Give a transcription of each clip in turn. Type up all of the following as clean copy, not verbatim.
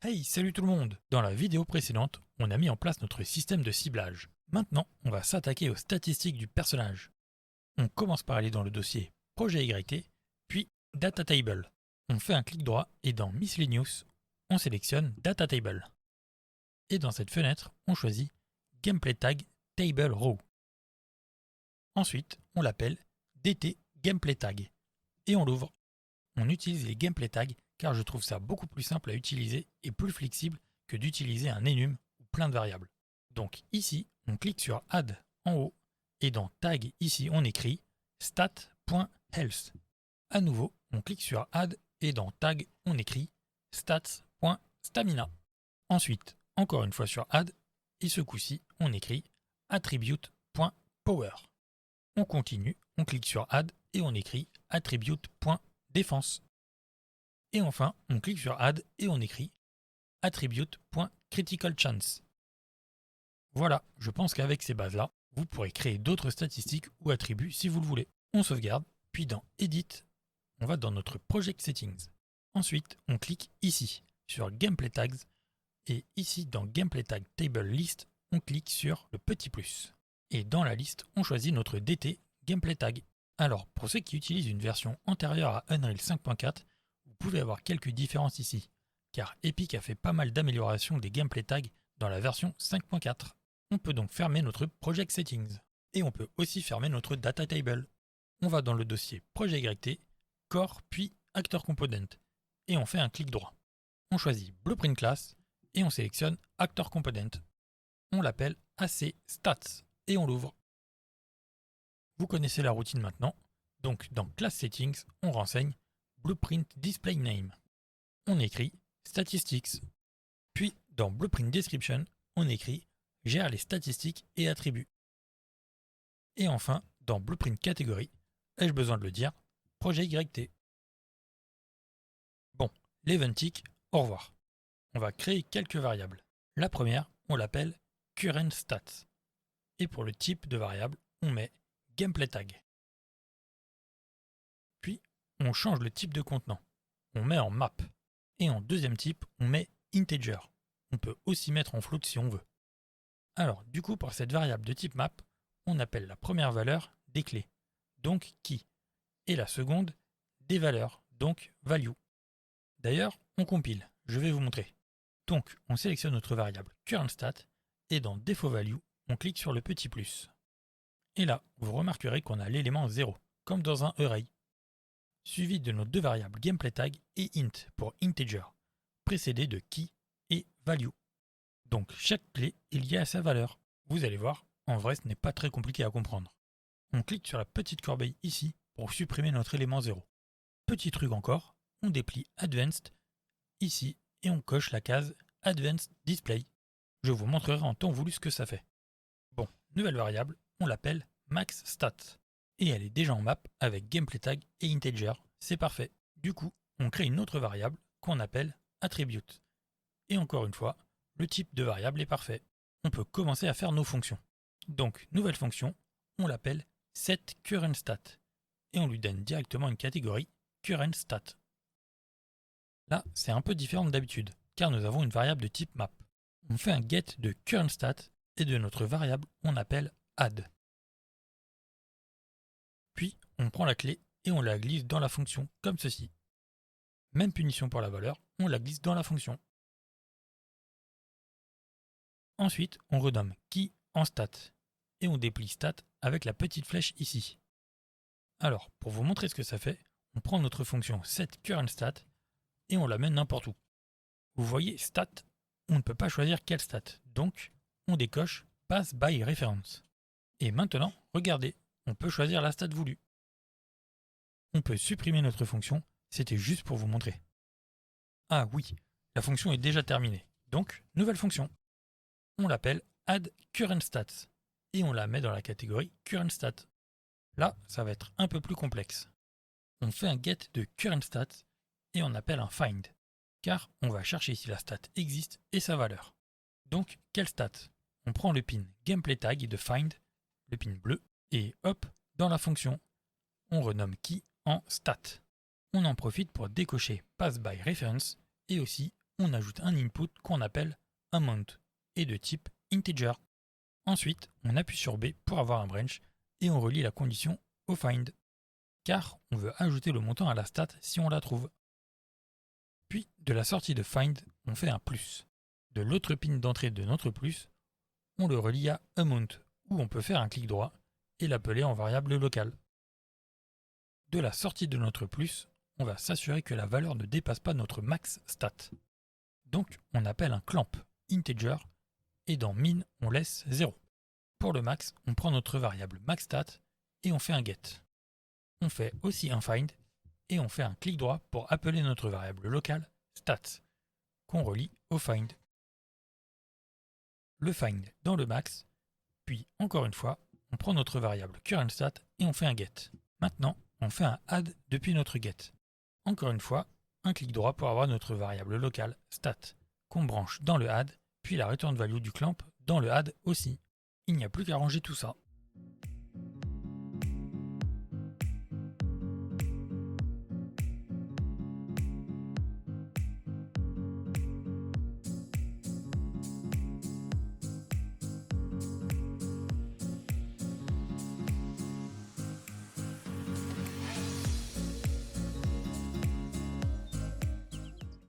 Hey, salut tout le monde! Dans la vidéo précédente, on a mis en place notre système de ciblage. Maintenant, on va s'attaquer aux statistiques du personnage. On commence par aller dans le dossier Projet YT, puis Data Table. On fait un clic droit et dans Miscellaneous, on sélectionne Data Table. Et dans cette fenêtre, on choisit Gameplay Tag Table Row. Ensuite, on l'appelle DT Gameplay Tag et on l'ouvre. On utilise les Gameplay Tags car je trouve ça beaucoup plus simple à utiliser et plus flexible que d'utiliser un enum ou plein de variables. Donc ici, on clique sur Add en haut et dans Tag ici on écrit stat.health. À nouveau, on clique sur Add et dans Tag on écrit stats.stamina. Ensuite, encore une fois sur Add et ce coup-ci on écrit attribute.power. On continue, on clique sur Add et on écrit attribute.défense. Et enfin, on clique sur Add et on écrit attribute.criticalchance. Voilà, je pense qu'avec ces bases-là, vous pourrez créer d'autres statistiques ou attributs si vous le voulez. On sauvegarde, puis dans Edit, on va dans notre Project Settings. Ensuite, on clique ici sur Gameplay Tags et ici dans Gameplay Tag Table List, on clique sur le petit plus. Et dans la liste, on choisit notre DT Gameplay Tag. Alors, pour ceux qui utilisent une version antérieure à Unreal 5.4, vous pouvez avoir quelques différences ici, car Epic a fait pas mal d'améliorations des gameplay tags dans la version 5.4. On peut donc fermer notre Project Settings. Et on peut aussi fermer notre Data Table. On va dans le dossier Projet YT, Core puis Actor Component, et on fait un clic droit. On choisit Blueprint Class, et on sélectionne Actor Component. On l'appelle AC Stats, et on l'ouvre. Vous connaissez la routine maintenant, donc dans Class Settings, on renseigne Blueprint Display Name. On écrit Statistics. Puis dans Blueprint Description, on écrit Gère les statistiques et attributs. Et enfin, dans Blueprint Category, ai-je besoin de le dire, Projet YT. Bon, l'Eventic, au revoir. On va créer quelques variables. La première, on l'appelle Current Stats. Et pour le type de variable, on met Gameplay Tag. Puis, on change le type de contenant. On met en map. Et en deuxième type, on met integer. On peut aussi mettre en float si on veut. Alors, du coup, pour cette variable de type map, on appelle la première valeur des clés, donc key, et la seconde des valeurs, donc value. D'ailleurs, on compile, je vais vous montrer. Donc, on sélectionne notre variable currentStat, et dans Default Value, on clique sur le petit plus. Et là, vous remarquerez qu'on a l'élément 0, comme dans un array, suivi de nos deux variables GameplayTag et int pour integer, précédé de key et value. Donc chaque clé est liée à sa valeur. Vous allez voir, en vrai ce n'est pas très compliqué à comprendre. On clique sur la petite corbeille ici pour supprimer notre élément 0. Petit truc encore, on déplie Advanced ici et on coche la case Advanced Display. Je vous montrerai en temps voulu ce que ça fait. Bon, nouvelle variable, on l'appelle MaxStat. Et elle est déjà en map avec GameplayTag et integer, c'est parfait. Du coup, on crée une autre variable qu'on appelle Attribute. Et encore une fois, le type de variable est parfait. On peut commencer à faire nos fonctions. Donc, nouvelle fonction, on l'appelle setCurrentStat. Et on lui donne directement une catégorie currentStat. Là, c'est un peu différent d'habitude, car nous avons une variable de type map. On fait un get de currentStat et de notre variable, on appelle add. Puis, on prend la clé et on la glisse dans la fonction, comme ceci. Même punition pour la valeur, on la glisse dans la fonction. Ensuite, on renomme key en stat et on déplie stat avec la petite flèche ici. Alors, pour vous montrer ce que ça fait, on prend notre fonction setCurrentStat et on la met n'importe où. Vous voyez stat, on ne peut pas choisir quelle stat, donc on décoche Pass by Reference. Et maintenant, regardez, on peut choisir la stat voulue. On peut supprimer notre fonction, c'était juste pour vous montrer. Ah oui, la fonction est déjà terminée, donc nouvelle fonction. On l'appelle addCurrentStats et on la met dans la catégorie currentStat. Là, ça va être un peu plus complexe. On fait un get de currentStat et on appelle un find, car on va chercher si la stat existe et sa valeur. Donc, quelle stat? On prend le pin GameplayTag de find, le pin bleu, et hop, dans la fonction, on renomme key en stat. On en profite pour décocher pass by reference et aussi on ajoute un input qu'on appelle amount et de type integer. Ensuite, on appuie sur B pour avoir un branch et on relie la condition au find, car on veut ajouter le montant à la stat si on la trouve. Puis, de la sortie de find, on fait un plus. De l'autre pin d'entrée de notre plus, on le relie à amount, où on peut faire un clic droit et l'appeler en variable locale. De la sortie de notre plus, on va s'assurer que la valeur ne dépasse pas notre max stat. Donc, on appelle un clamp integer et dans min, on laisse 0. Pour le max, on prend notre variable maxStat et on fait un get. On fait aussi un find et on fait un clic droit pour appeler notre variable locale stats, qu'on relie au find. Le find dans le max, puis encore une fois, on prend notre variable currentStat et on fait un get. Maintenant, on fait un add depuis notre get. Encore une fois, un clic droit pour avoir notre variable locale stat, qu'on branche dans le add, puis la return value du clamp dans le add aussi. Il n'y a plus qu'à ranger tout ça.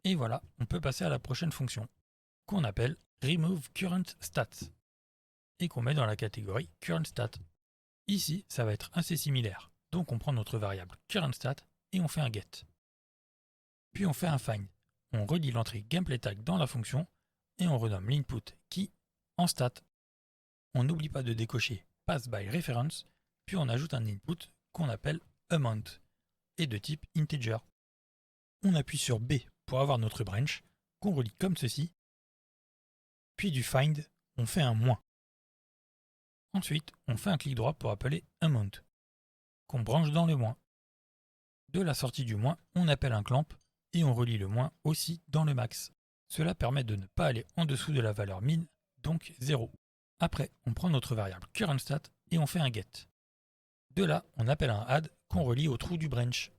Et voilà, on peut passer à la prochaine fonction, qu'on appelle removeCurrentStat, et qu'on met dans la catégorie currentStat. Ici, ça va être assez similaire, donc on prend notre variable currentStat et on fait un get. Puis on fait un find, on relie l'entrée gamePlayTag dans la fonction et on renomme l'input key en stat. On n'oublie pas de décocher passByReference, puis on ajoute un input qu'on appelle amount et de type integer. On appuie sur B pour avoir notre branch, qu'on relie comme ceci, puis du find, on fait un moins. Ensuite, on fait un clic droit pour appeler amount, qu'on branche dans le moins. De la sortie du moins, on appelle un clamp et on relie le moins aussi dans le max. Cela permet de ne pas aller en dessous de la valeur min, donc 0. Après, on prend notre variable currentStat et on fait un get. De là, on appelle un add qu'on relie au trou du branch.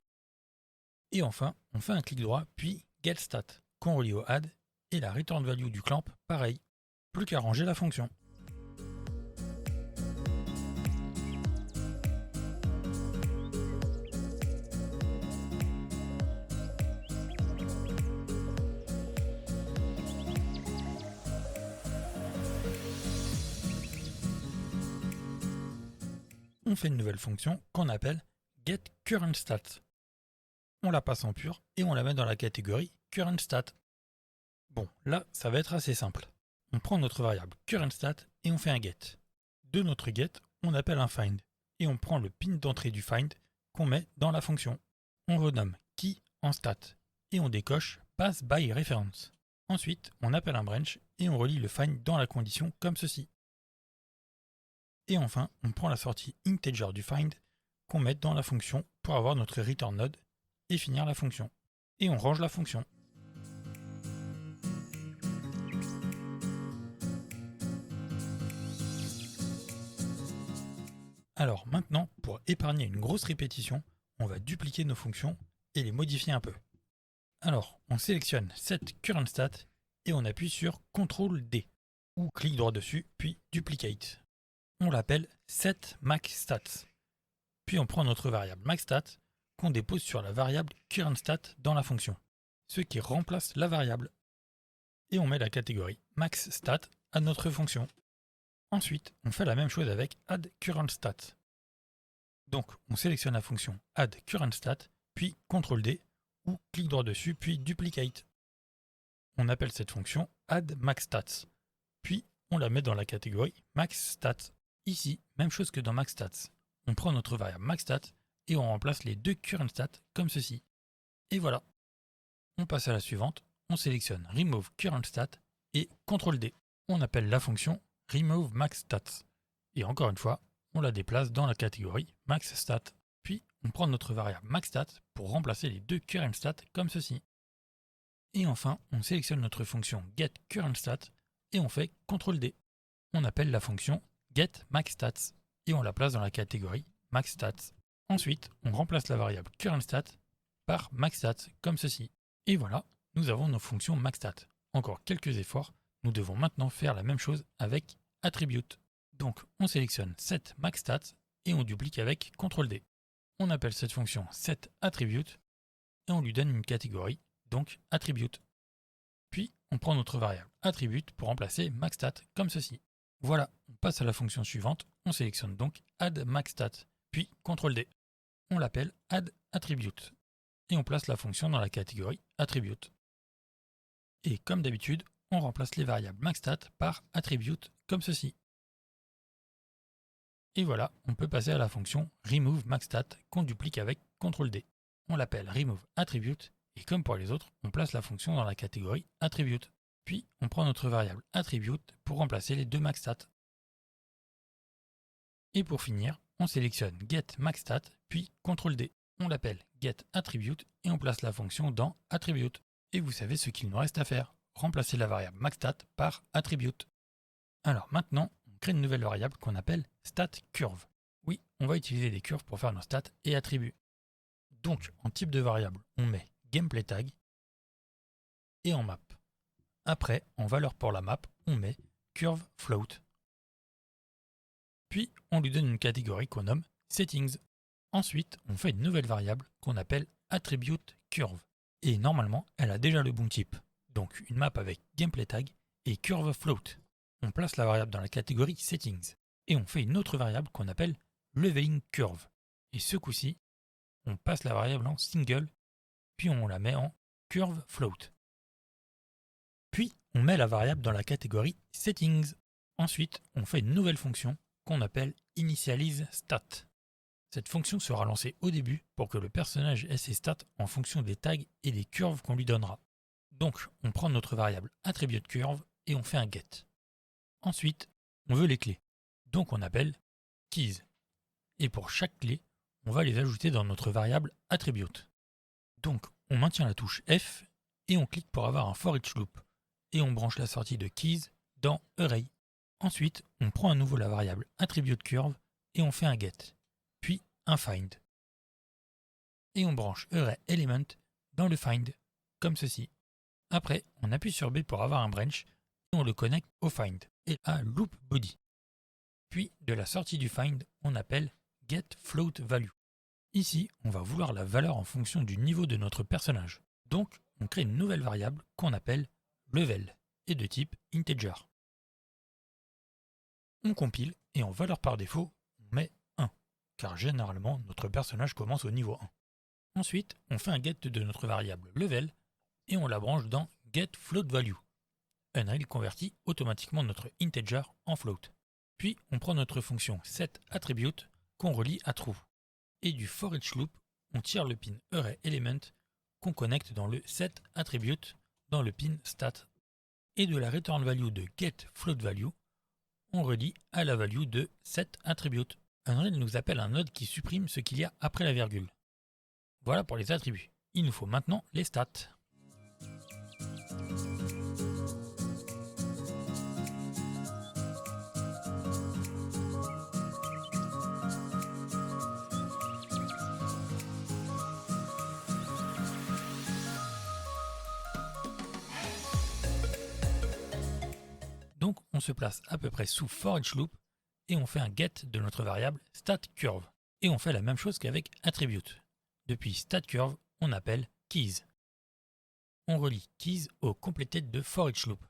Et enfin, on fait un clic droit puis getStat qu'on relie au add et la return value du clamp, pareil. Plus qu'à ranger la fonction. On fait une nouvelle fonction qu'on appelle getCurrentStat. On la passe en pur et on la met dans la catégorie currentStat. Bon, là, ça va être assez simple. On prend notre variable currentStat et on fait un get. De notre get, on appelle un find et on prend le pin d'entrée du find qu'on met dans la fonction. On renomme key en stat et on décoche passByReference. Ensuite, on appelle un branch et on relie le find dans la condition comme ceci. Et enfin, on prend la sortie integer du find qu'on met dans la fonction pour avoir notre return node et finir la fonction. Et on range la fonction. Alors maintenant, pour épargner une grosse répétition, on va dupliquer nos fonctions et les modifier un peu. Alors, on sélectionne setCurrentStat et on appuie sur CTRL-D ou clic droit dessus puis duplicate. On l'appelle setMaxStats. Puis on prend notre variable maxStat qu'on dépose sur la variable currentStat dans la fonction, ce qui remplace la variable. Et on met la catégorie maxStat à notre fonction. Ensuite, on fait la même chose avec addCurrentStat. Donc, on sélectionne la fonction addCurrentStat, puis CTRL-D ou clic droit dessus, puis duplicate. On appelle cette fonction addMaxStats, puis on la met dans la catégorie maxStat. Ici, même chose que dans maxStats. On prend notre variable maxStat et on remplace les deux currentStat comme ceci. Et voilà. On passe à la suivante, on sélectionne removeCurrentStat et CTRL-D. On appelle la fonction removeMaxStats. Et encore une fois, on la déplace dans la catégorie maxStat. Puis, on prend notre variable maxStat pour remplacer les deux currentStat comme ceci. Et enfin, on sélectionne notre fonction getCurrentStat et on fait CTRL-D. On appelle la fonction getMaxStats et on la place dans la catégorie maxStats. Ensuite, on remplace la variable currentStat par maxStat comme ceci. Et voilà, nous avons nos fonctions maxstat. Encore quelques efforts, nous devons maintenant faire la même chose avec attribute. Donc on sélectionne setMaxStat et on duplique avec CTRL-D. On appelle cette fonction setAttribute et on lui donne une catégorie, donc attribute. Puis on prend notre variable attribute pour remplacer maxstat comme ceci. Voilà, on passe à la fonction suivante, on sélectionne donc addMaxStat, puis CTRL-D. On l'appelle addAttribute et on place la fonction dans la catégorie attribute. Et comme d'habitude, on remplace les variables maxstat par attribute comme ceci. Et voilà, on peut passer à la fonction removeMaxStat qu'on duplique avec CTRL-D. On l'appelle removeAttribute et comme pour les autres, on place la fonction dans la catégorie attribute. Puis on prend notre variable attribute pour remplacer les deux maxstat. Et pour finir, on sélectionne getMaxStat puis CTRL-D. On l'appelle getAttribute et on place la fonction dans attribute. Et vous savez ce qu'il nous reste à faire, remplacer la variable maxstat par attribute. Alors maintenant, on crée une nouvelle variable qu'on appelle statCurve. Oui, on va utiliser des curves pour faire nos stats et attributs. Donc en type de variable, on met gamePlayTag et en map. Après, en valeur pour la map, on met curveFloat. Puis on lui donne une catégorie qu'on nomme settings. Ensuite, on fait une nouvelle variable qu'on appelle attributeCurve. Et normalement, elle a déjà le bon type. Donc une map avec gamePlayTag et curveFloat. On place la variable dans la catégorie settings. Et on fait une autre variable qu'on appelle levelingCurve. Et ce coup-ci, on passe la variable en single, puis on la met en curveFloat. Puis on met la variable dans la catégorie settings. Ensuite, on fait une nouvelle fonction qu'on appelle initializeStat. Cette fonction sera lancée au début pour que le personnage ait ses stats en fonction des tags et des curves qu'on lui donnera. Donc, on prend notre variable attributeCurve et on fait un get. Ensuite, on veut les clés. Donc on appelle keys. Et pour chaque clé, on va les ajouter dans notre variable attribute. Donc on maintient la touche F et on clique pour avoir un for each loop. Et on branche la sortie de keys dans array. Ensuite, on prend à nouveau la variable attributeCurve et on fait un get. Puis un find. Et on branche arrayElement dans le find, comme ceci. Après, on appuie sur B pour avoir un branch et on le connecte au find et à loopBody. Puis, de la sortie du find, on appelle getFloatValue. Ici, on va vouloir la valeur en fonction du niveau de notre personnage. Donc, on crée une nouvelle variable qu'on appelle level et de type integer. On compile et en valeur par défaut, on met 1, car généralement notre personnage commence au niveau 1. Ensuite, on fait un get de notre variable level et on la branche dans getFloatValue. Unreal convertit automatiquement notre integer en float. Puis on prend notre fonction setAttribute qu'on relie à true. Et du for each loop, on tire le pin arrayElement qu'on connecte dans le setAttribute dans le pin stat. Et de la return value de getFloatValue, on relie à la value de setAttribute. Unreal nous appelle un node qui supprime ce qu'il y a après la virgule. Voilà pour les attributs. Il nous faut maintenant les stats. Donc on se place à peu près sous for each loop et on fait un get de notre variable statCurve. Et on fait la même chose qu'avec attribute. Depuis statCurve, on appelle keys. On relie keys au completed de for each loop.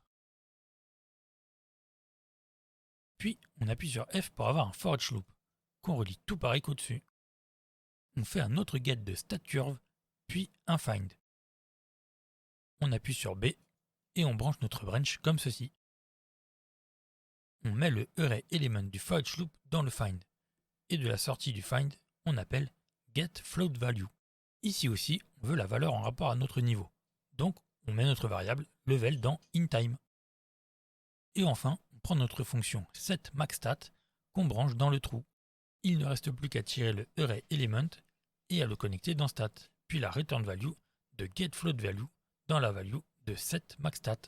Puis on appuie sur F pour avoir un for each loop, qu'on relie tout pareil qu'au-dessus. On fait un autre get de statCurve, puis un find. On appuie sur B et on branche notre branch comme ceci. On met le arrayElement du for each loop dans le find. Et de la sortie du find, on appelle getFloatValue. Ici aussi, on veut la valeur en rapport à notre niveau. Donc, on met notre variable level dans inTime. Et enfin, on prend notre fonction setMaxStat qu'on branche dans le trou. Il ne reste plus qu'à tirer le arrayElement et à le connecter dans stat, puis la return value de getFloatValue dans la value de setMaxStat.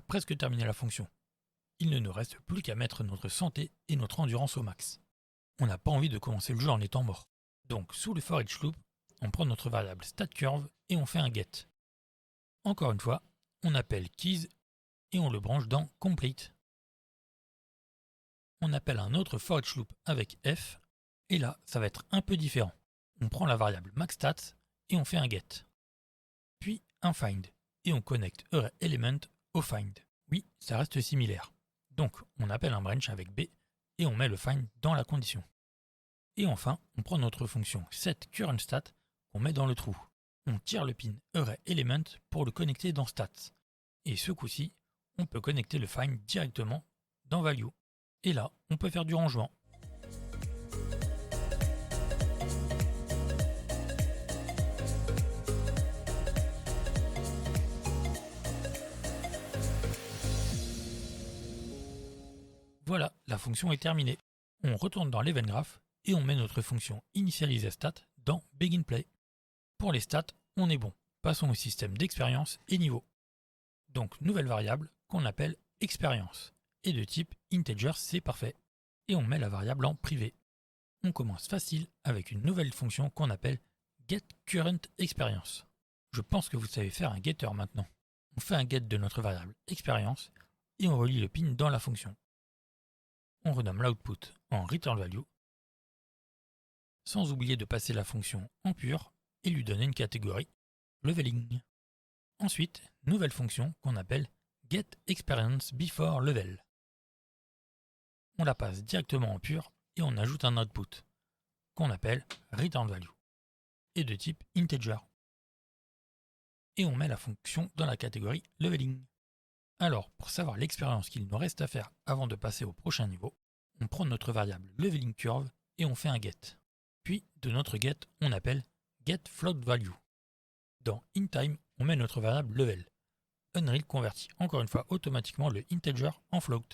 a presque terminé la fonction. Il ne nous reste plus qu'à mettre notre santé et notre endurance au max. On n'a pas envie de commencer le jeu en étant mort. Donc sous le for each loop, on prend notre variable statCurve et on fait un get. Encore une fois, on appelle keys et on le branche dans complete. On appelle un autre for each loop avec f, et là, ça va être un peu différent. On prend la variable maxStats et on fait un get. Puis un find, et on connecte arrayElement au find. Oui, ça reste similaire. Donc, on appelle un branch avec b, et on met le find dans la condition. Et enfin, on prend notre fonction setCurrentStat qu'on met dans le trou. On tire le pin arrayElement pour le connecter dans stats. Et ce coup-ci, on peut connecter le find directement dans value. Et là, on peut faire du rangement. Voilà, la fonction est terminée. On retourne dans l'event graph et on met notre fonction initialiseStat dans beginPlay. Pour les stats, on est bon. Passons au système d'expérience et niveau. Donc, nouvelle variable qu'on appelle expérience. Et de type integer, c'est parfait. Et on met la variable en privé. On commence facile avec une nouvelle fonction qu'on appelle getCurrentExperience. Je pense que vous savez faire un getter maintenant. On fait un get de notre variable expérience et on relie le pin dans la fonction. On renomme l'output en returnValue, sans oublier de passer la fonction en pur et lui donner une catégorie leveling. Ensuite, nouvelle fonction qu'on appelle getExperienceBeforeLevel. On la passe directement en pur et on ajoute un output qu'on appelle returnValue et de type integer. Et on met la fonction dans la catégorie leveling. Alors, pour savoir l'expérience qu'il nous reste à faire avant de passer au prochain niveau, on prend notre variable levelingCurve et on fait un get. Puis, de notre get, on appelle getFloatValue. Dans inTime, on met notre variable level. Unreal convertit encore une fois automatiquement le integer en float.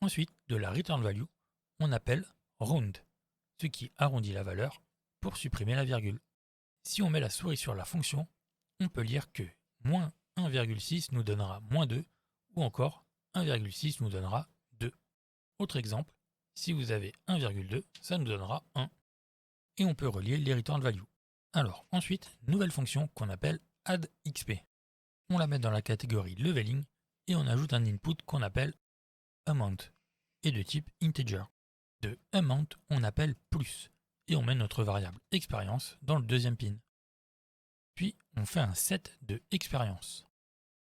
Ensuite, de la returnValue, on appelle round, ce qui arrondit la valeur pour supprimer la virgule. Si on met la souris sur la fonction, on peut lire que moins 1,6 nous donnera moins 2, ou encore 1,6 nous donnera 2. Autre exemple, si vous avez 1,2, ça nous donnera 1. Et on peut relier les return value. Alors ensuite, nouvelle fonction qu'on appelle addXP. On la met dans la catégorie leveling et on ajoute un input qu'on appelle amount et de type integer. De amount, on appelle plus et on met notre variable expérience dans le deuxième pin. Puis on fait un set de expérience.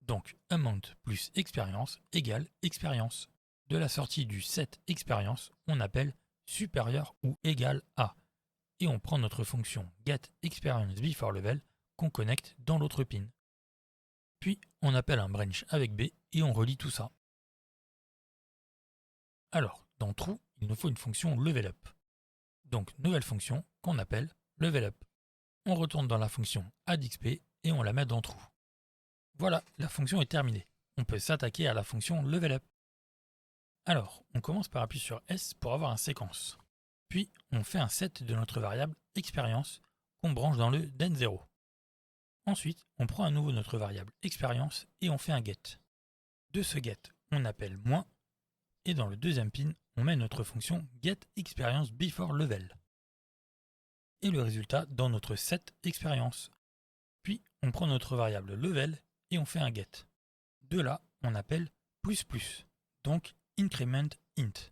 Donc amount plus expérience égale expérience. De la sortie du set expérience, on appelle supérieur ou égal à. Et on prend notre fonction getExperienceBeforeLevel qu'on connecte dans l'autre pin. Puis on appelle un branch avec b et on relie tout ça. Alors, dans true, il nous faut une fonction levelUp. Donc nouvelle fonction qu'on appelle levelUp. On retourne dans la fonction addXP et on la met dans true. Voilà, la fonction est terminée. On peut s'attaquer à la fonction levelUp. Alors, on commence par appuyer sur S pour avoir un séquence. Puis, on fait un set de notre variable expérience qu'on branche dans le den0. Ensuite, on prend à nouveau notre variable expérience et on fait un get. De ce get, on appelle moins et dans le deuxième pin, on met notre fonction getExperienceBeforeLevel. Et le résultat dans notre set expérience. Puis, on prend notre variable level et on fait un get. De là, on appelle plus plus, donc increment int.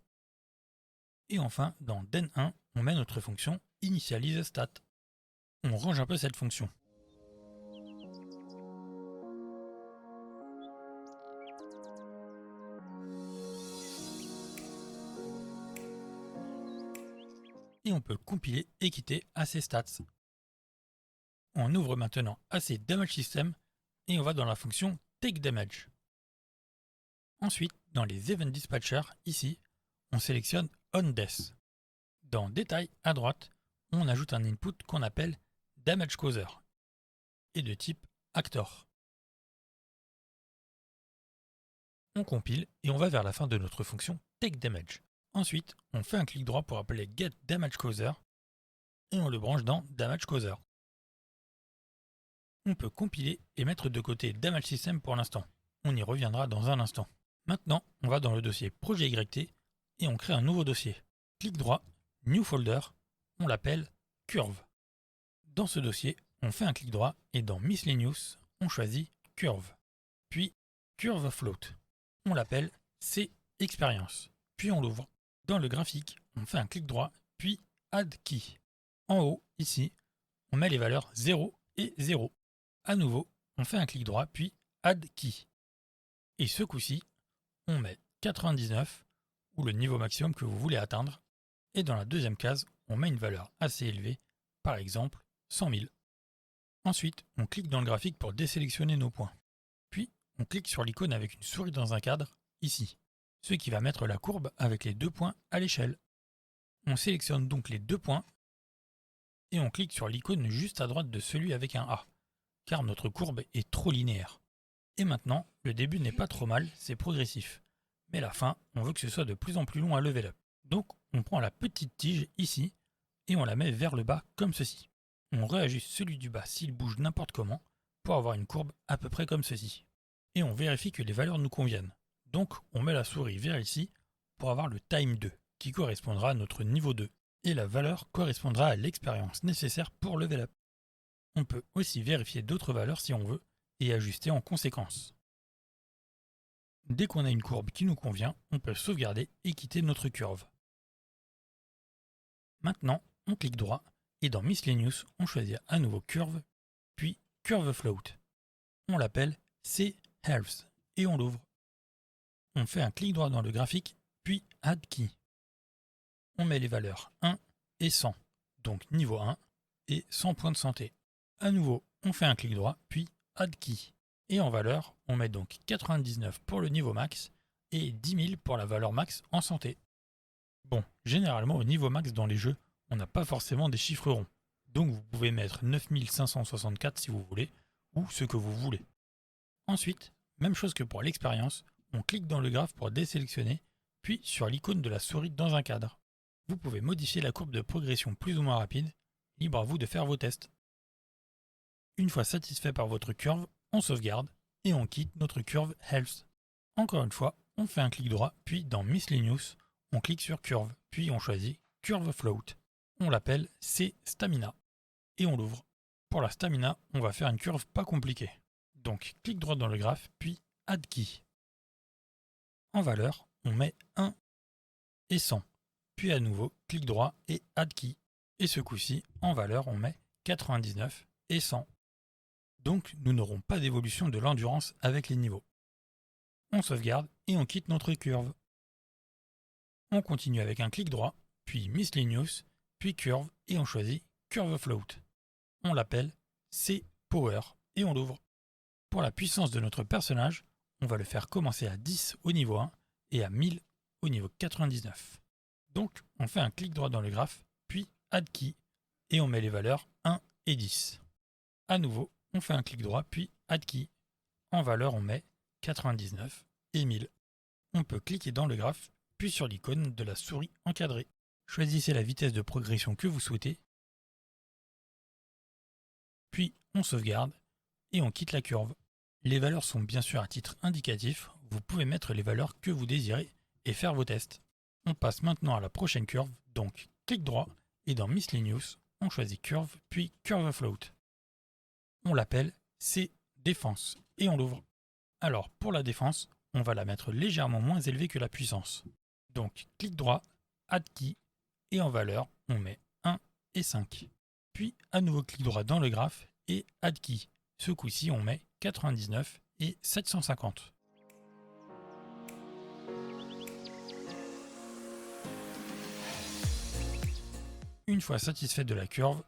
Et enfin, dans den1, on met notre fonction initialiseStat. On range un peu cette fonction. Et on peut compiler et quitter AC Stats. On ouvre maintenant AC Damage System et on va dans la fonction TakeDamage. Ensuite, dans les Event Dispatcher, ici, on sélectionne onDeath. Dans Détail, à droite, on ajoute un input qu'on appelle DamageCauser et de type Actor. On compile et on va vers la fin de notre fonction TakeDamage. Ensuite, on fait un clic droit pour appeler getDamageCauser et on le branche dans DamageCauser. On peut compiler et mettre de côté DamageSystem pour l'instant. On y reviendra dans un instant. Maintenant, on va dans le dossier Projet YT et on crée un nouveau dossier. Clic droit, New Folder, on l'appelle Curve. Dans ce dossier, on fait un clic droit et dans Miscellaneous, on choisit Curve. Puis Curve Float. On l'appelle C Experience. Puis on l'ouvre. Dans le graphique, on fait un clic droit, puis Add Key. En haut, ici, on met les valeurs 0 et 0. À nouveau, on fait un clic droit, puis Add Key. Et ce coup-ci, on met 99, ou le niveau maximum que vous voulez atteindre. Et dans la deuxième case, on met une valeur assez élevée, par exemple 100 000. Ensuite, on clique dans le graphique pour désélectionner nos points. Puis, on clique sur l'icône avec une souris dans un cadre, ici, ce qui va mettre la courbe avec les 2 points à l'échelle. On sélectionne donc les 2 points et on clique sur l'icône juste à droite de celui avec un A, car notre courbe est trop linéaire. Et maintenant, le début n'est pas trop mal, c'est progressif. Mais la fin, on veut que ce soit de plus en plus long à level up. Donc, on prend la petite tige ici et on la met vers le bas comme ceci. On réajuste celui du bas s'il bouge n'importe comment pour avoir une courbe à peu près comme ceci. Et on vérifie que les valeurs nous conviennent. Donc, on met la souris vers ici pour avoir le time 2 qui correspondra à notre niveau 2. Et la valeur correspondra à l'expérience nécessaire pour level up. On peut aussi vérifier d'autres valeurs si on veut et ajuster en conséquence. Dès qu'on a une courbe qui nous convient, on peut sauvegarder et quitter notre curve. Maintenant, on clique droit et dans Miscellaneous, on choisit à nouveau Curve, puis Curve Float. On l'appelle C Health et on l'ouvre. On fait un clic droit dans le graphique, puis Add Key. On met les valeurs 1 et 100, donc niveau 1 et 100 points de santé. À nouveau, on fait un clic droit, puis Add Key. Et en valeur, on met donc 99 pour le niveau max et 10 000 pour la valeur max en santé. Bon, généralement au niveau max dans les jeux, on n'a pas forcément des chiffres ronds. Donc vous pouvez mettre 9564 si vous voulez, ou ce que vous voulez. Ensuite, même chose que pour l'expérience, on clique dans le graphe pour désélectionner, puis sur l'icône de la souris dans un cadre. Vous pouvez modifier la courbe de progression plus ou moins rapide, libre à vous de faire vos tests. Une fois satisfait par votre curve, on sauvegarde et on quitte notre curve Health. Encore une fois, on fait un clic droit, puis dans Miscellaneous, on clique sur Curve, puis on choisit Curve Float. On l'appelle C Stamina et on l'ouvre. Pour la stamina, on va faire une curve pas compliquée. Donc clic droit dans le graphe, puis Add Key. En valeur, on met 1 et 100. Puis à nouveau, clic droit et Add Key. Et ce coup-ci, en valeur, on met 99 et 100. Donc nous n'aurons pas d'évolution de l'endurance avec les niveaux. On sauvegarde et on quitte notre curve. On continue avec un clic droit, puis Miscellaneous, puis Curve et on choisit Curve Float. On l'appelle C Power et on l'ouvre. Pour la puissance de notre personnage, on va le faire commencer à 10 au niveau 1 et à 1000 au niveau 99. Donc on fait un clic droit dans le graphe, puis Add Key et on met les valeurs 1 et 10. À nouveau, on fait un clic droit, puis Add Key. En valeur, on met 99 et 1000. On peut cliquer dans le graphe, puis sur l'icône de la souris encadrée. Choisissez la vitesse de progression que vous souhaitez. Puis on sauvegarde et on quitte la curve. Les valeurs sont bien sûr à titre indicatif, vous pouvez mettre les valeurs que vous désirez et faire vos tests. On passe maintenant à la prochaine curve, donc clic droit et dans Miscellaneous, on choisit Curve puis Curve Float. On l'appelle C Défense et on l'ouvre. Alors pour la défense, on va la mettre légèrement moins élevée que la puissance. Donc clic droit, Add Key et en valeur, on met 1 et 5. Puis à nouveau clic droit dans le graphe et Add Key. Ce coup-ci, on met 99 et 750. Une fois satisfait de la curve,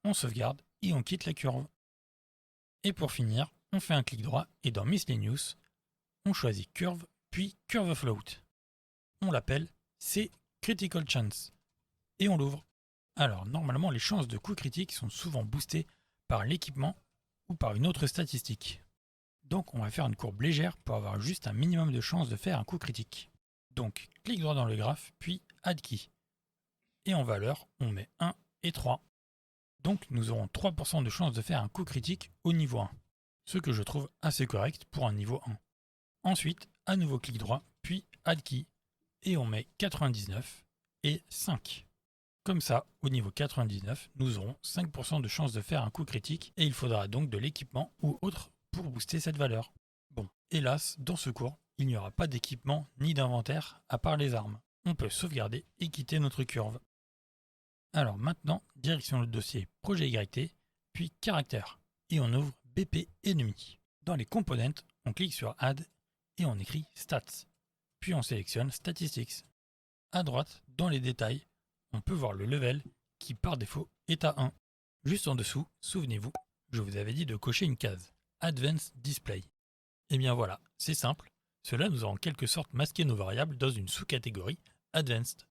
on sauvegarde et on quitte la curve. Et pour finir, on fait un clic droit et dans Miscellaneous, on choisit Curve puis Curve Float. On l'appelle C Critical Chance et on l'ouvre. Alors normalement les chances de coup critique sont souvent boostées par l'équipement ou par une autre statistique. Donc on va faire une courbe légère pour avoir juste un minimum de chances de faire un coup critique. Donc clic droit dans le graphe puis Add Key. Et en valeur on met 1 et 3. Donc nous aurons 3% de chances de faire un coup critique au niveau 1. Ce que je trouve assez correct pour un niveau 1. Ensuite, à nouveau clic droit, puis Add Key, et on met 99 et 5. Comme ça, au niveau 99, nous aurons 5% de chance de faire un coup critique et il faudra donc de l'équipement ou autre pour booster cette valeur. Bon, hélas, dans ce cours, il n'y aura pas d'équipement ni d'inventaire à part les armes. On peut sauvegarder et quitter notre curve. Alors maintenant, direction le dossier projet YT, puis caractère, et on ouvre BP ennemi. Dans les components, on clique sur Add et on écrit Stats, puis on sélectionne Statistics. À droite, dans les détails, on peut voir le level qui par défaut est à 1. Juste en dessous, souvenez-vous, je vous avais dit de cocher une case, Advanced Display. Et bien voilà, c'est simple, cela nous a en quelque sorte masqué nos variables dans une sous-catégorie Advanced.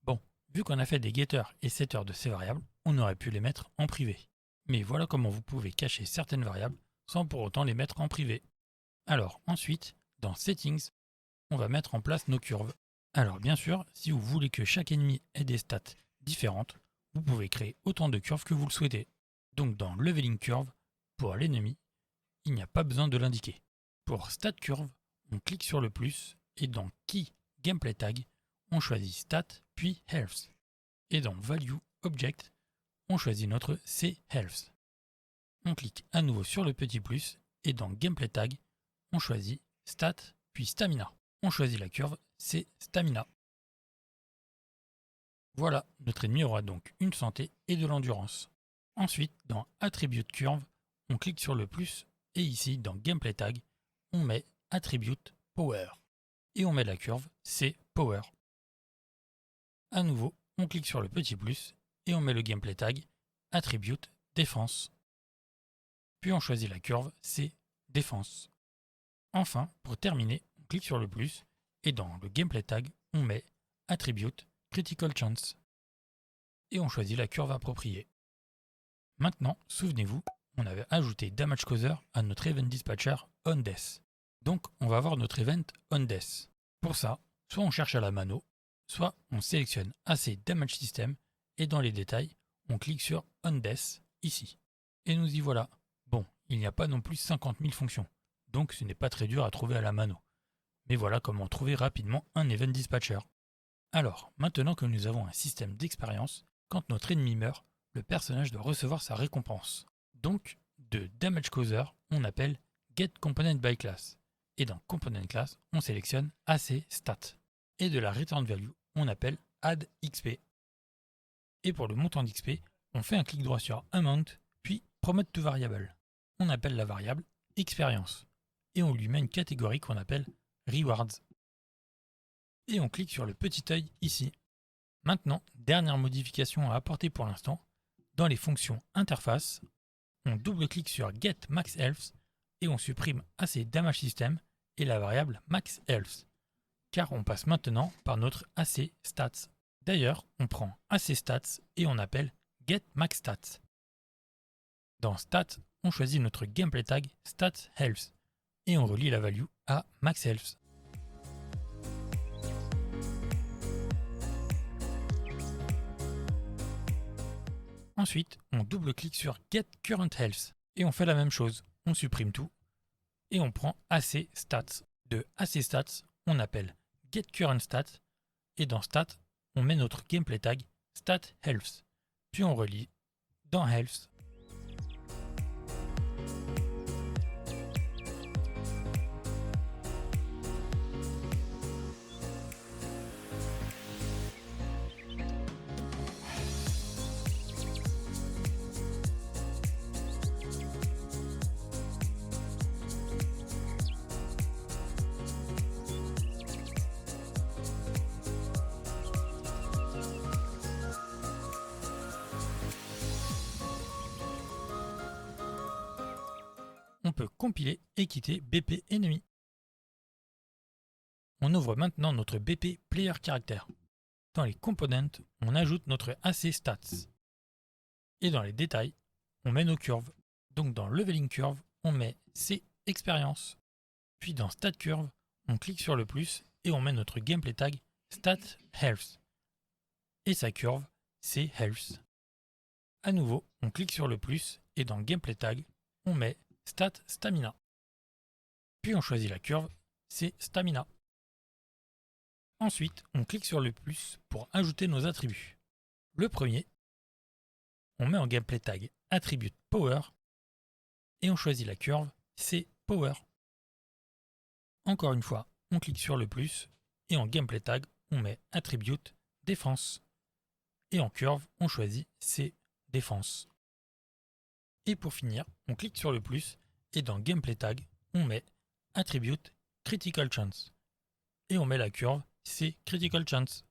Bon, vu qu'on a fait des getters et setters de ces variables, on aurait pu les mettre en privé. Mais voilà comment vous pouvez cacher certaines variables sans pour autant les mettre en privé. Alors ensuite, dans Settings, on va mettre en place nos curves. Alors bien sûr, si vous voulez que chaque ennemi ait des stats différentes, vous pouvez créer autant de curves que vous le souhaitez. Donc dans Leveling Curve, pour l'ennemi, il n'y a pas besoin de l'indiquer. Pour Stat Curve, on clique sur le plus et dans Key Gameplay Tag, on choisit Stat puis Health. Et dans Value Object, on choisit notre C Health. On clique à nouveau sur le petit plus et dans Gameplay Tag, on choisit Stat puis Stamina. On choisit la curve C Stamina. Voilà, notre ennemi aura donc une santé et de l'endurance. Ensuite, dans Attribute Curve, on clique sur le plus et ici, dans Gameplay Tag, on met Attribute Power. Et on met la curve C Power. À nouveau, on clique sur le petit plus et on met le Gameplay Tag Attribute Défense. Puis on choisit la curve C Défense. Enfin, pour terminer, on clique sur le plus et dans le Gameplay Tag, on met Attribute Critical Chance. Et on choisit la curve appropriée. Maintenant, souvenez-vous, on avait ajouté Damage Causer à notre Event Dispatcher OnDeath. Donc on va avoir notre event OnDeath. Pour ça, soit on cherche à la mano, soit on sélectionne AC Damage System et dans les détails, on clique sur OnDeath ici. Et nous y voilà. Bon, il n'y a pas non plus 50 000 fonctions, donc ce n'est pas très dur à trouver à la mano. Mais voilà comment trouver rapidement un Event Dispatcher. Alors, maintenant que nous avons un système d'expérience, quand notre ennemi meurt, le personnage doit recevoir sa récompense. Donc, de Damage Causer, on appelle Get Component by Class. Et dans Component Class, on sélectionne AC Stat. Et de la Return Value, on appelle Add XP. Et pour le montant d'XP, on fait un clic droit sur Amount, puis Promote to Variable. On appelle la variable Expérience. Et on lui met une catégorie qu'on appelle Rewards. Et on clique sur le petit œil ici. Maintenant, dernière modification à apporter pour l'instant, dans les fonctions interface, on double-clique sur Get Max Health et on supprime AC Damage System et la variable Max Health, car on passe maintenant par notre AC Stats. D'ailleurs, on prend AC Stats et on appelle Get Max Stats. Dans Stats, on choisit notre Gameplay Tag Stats Health et on relie la value à Max Health. Ensuite, on double-clique sur Get Current Health et on fait la même chose. On supprime tout et on prend AC Stats. De AC Stats, on appelle Get Current Stats et dans Stats, on met notre Gameplay Tag Stat Health. Puis on relie dans Health. On peut compiler et quitter BP ennemi. On ouvre maintenant notre BP Player Character. Dans les components, on ajoute notre AC Stats. Et dans les détails, on met nos curves. Donc dans Leveling Curve, on met C Expérience. Puis dans Stat Curve, on clique sur le plus et on met notre Gameplay Tag Stat Health. Et sa curve, C Health. À nouveau, on clique sur le plus et dans Gameplay Tag, on met Stat Stamina. Puis on choisit la curve, c'est Stamina. Ensuite, on clique sur le plus pour ajouter nos attributs. Le premier, on met en gameplay tag Attribute Power et on choisit la curve, c'est Power. Encore une fois, on clique sur le plus et en gameplay tag, on met Attribute Défense. Et en curve, on choisit c'est Défense. Et pour finir, on clique sur le plus et dans Gameplay Tag, on met Attribute Critical Chance. Et on met la curve, c'est Critical Chance.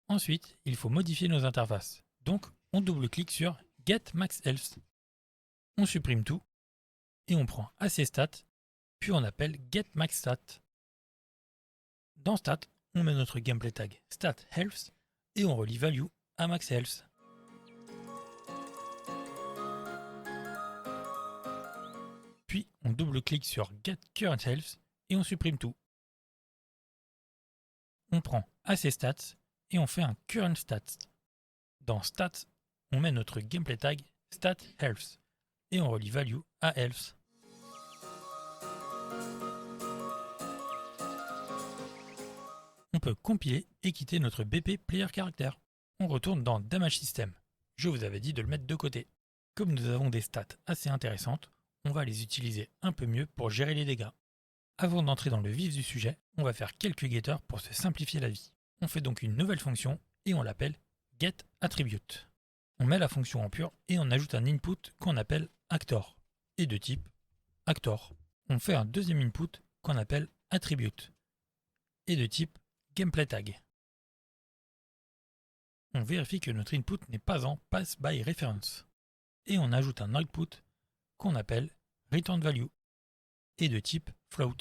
Ensuite, il faut modifier nos interfaces. Donc, on double-clique sur Get Max Health. On supprime tout et on prend AC Stat, puis on appelle Get Max Stat. Dans Stat, on met notre Gameplay Tag Stat Health et on relie Value à Max Health. Puis on double-clique sur Get Current Health et on supprime tout. On prend AC Stats et on fait un Current Stats. Dans Stats, on met notre gameplay tag Stat Health et on relie Value à Health. On peut compiler et quitter notre BP Player Character. On retourne dans Damage System. Je vous avais dit de le mettre de côté. Comme nous avons des stats assez intéressantes, on va les utiliser un peu mieux pour gérer les dégâts. Avant d'entrer dans le vif du sujet, on va faire quelques getters pour se simplifier la vie. On fait donc une nouvelle fonction et on l'appelle getAttribute. On met la fonction en pur et on ajoute un input qu'on appelle Actor et de type Actor. On fait un deuxième input qu'on appelle Attribute et de type GameplayTag. On vérifie que notre input n'est pas en Pass by Reference et on ajoute un output qu'on appelle ReturnValue et de type Float.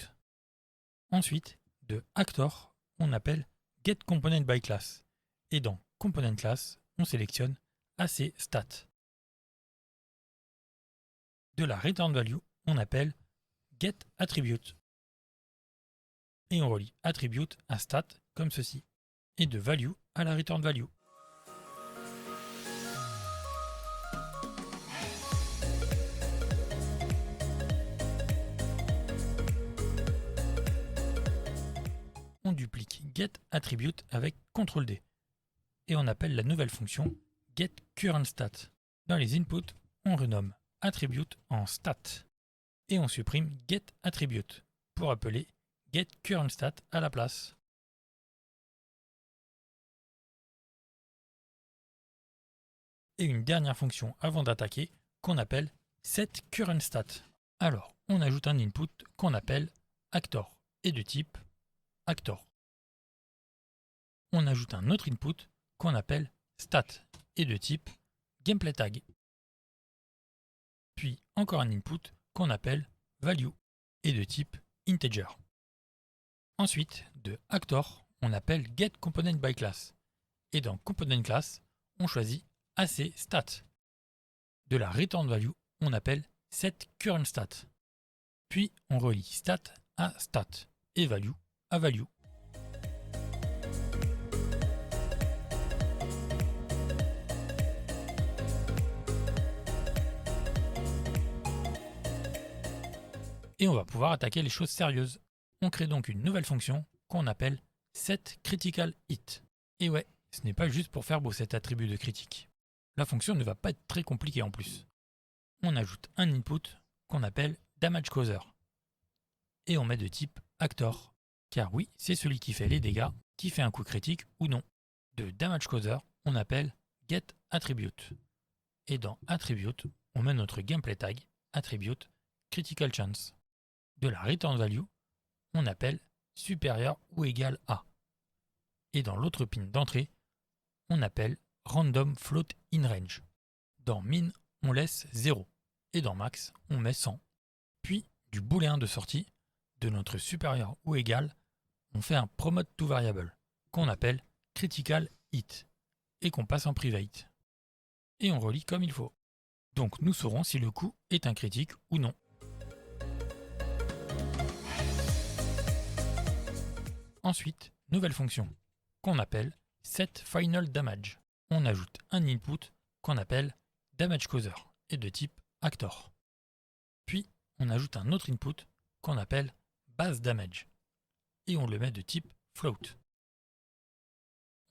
Ensuite, de Actor, on appelle getComponentByClass et dans ComponentClass, on sélectionne AC Stat. De la ReturnValue, on appelle getAttribute et on relie Attribute à Stat comme ceci et de Value à la ReturnValue. On duplique getAttribute avec CTRL-D et on appelle la nouvelle fonction getCurrentStat. Dans les inputs, on renomme Attribute en Stat et on supprime getAttribute pour appeler getCurrentStat à la place. Et une dernière fonction avant d'attaquer qu'on appelle setCurrentStat. Alors, on ajoute un input qu'on appelle Actor et de type Actor. On ajoute un autre input qu'on appelle Stat et de type GameplayTag. Puis encore un input qu'on appelle Value et de type Integer. Ensuite, de Actor, on appelle getComponentByClass et dans ComponentClass, on choisit AC Stat. De la ReturnValue, on appelle setCurrentStat. Puis on relie Stat à Stat et Value à Value. Et on va pouvoir attaquer les choses sérieuses. On crée donc une nouvelle fonction qu'on appelle setCriticalHit. Et ouais, ce n'est pas juste pour faire beau cet attribut de critique. La fonction ne va pas être très compliquée en plus. On ajoute un input qu'on appelle DamageCauser. Et on met de type Actor. Car oui, c'est celui qui fait les dégâts, qui fait un coup critique ou non. De DamageCauser, on appelle getAttribute. Et dans Attribute, on met notre gameplay tag Attribute Critical Chance. De la ReturnValue, on appelle supérieur ou égal à. Et dans l'autre pin d'entrée, on appelle Random Float in Range. Dans Min, on laisse 0. Et dans Max, on met 100. Puis, du booléen de sortie, de notre supérieur ou égal, on fait un promote to variable, qu'on appelle critical hit, et qu'on passe en private. Et on relie comme il faut. Donc nous saurons si le coup est un critique ou non. Ensuite, nouvelle fonction, qu'on appelle setFinalDamage. On ajoute un input qu'on appelle DamageCauser et de type Actor. Puis, on ajoute un autre input qu'on appelle base damage et on le met de type float.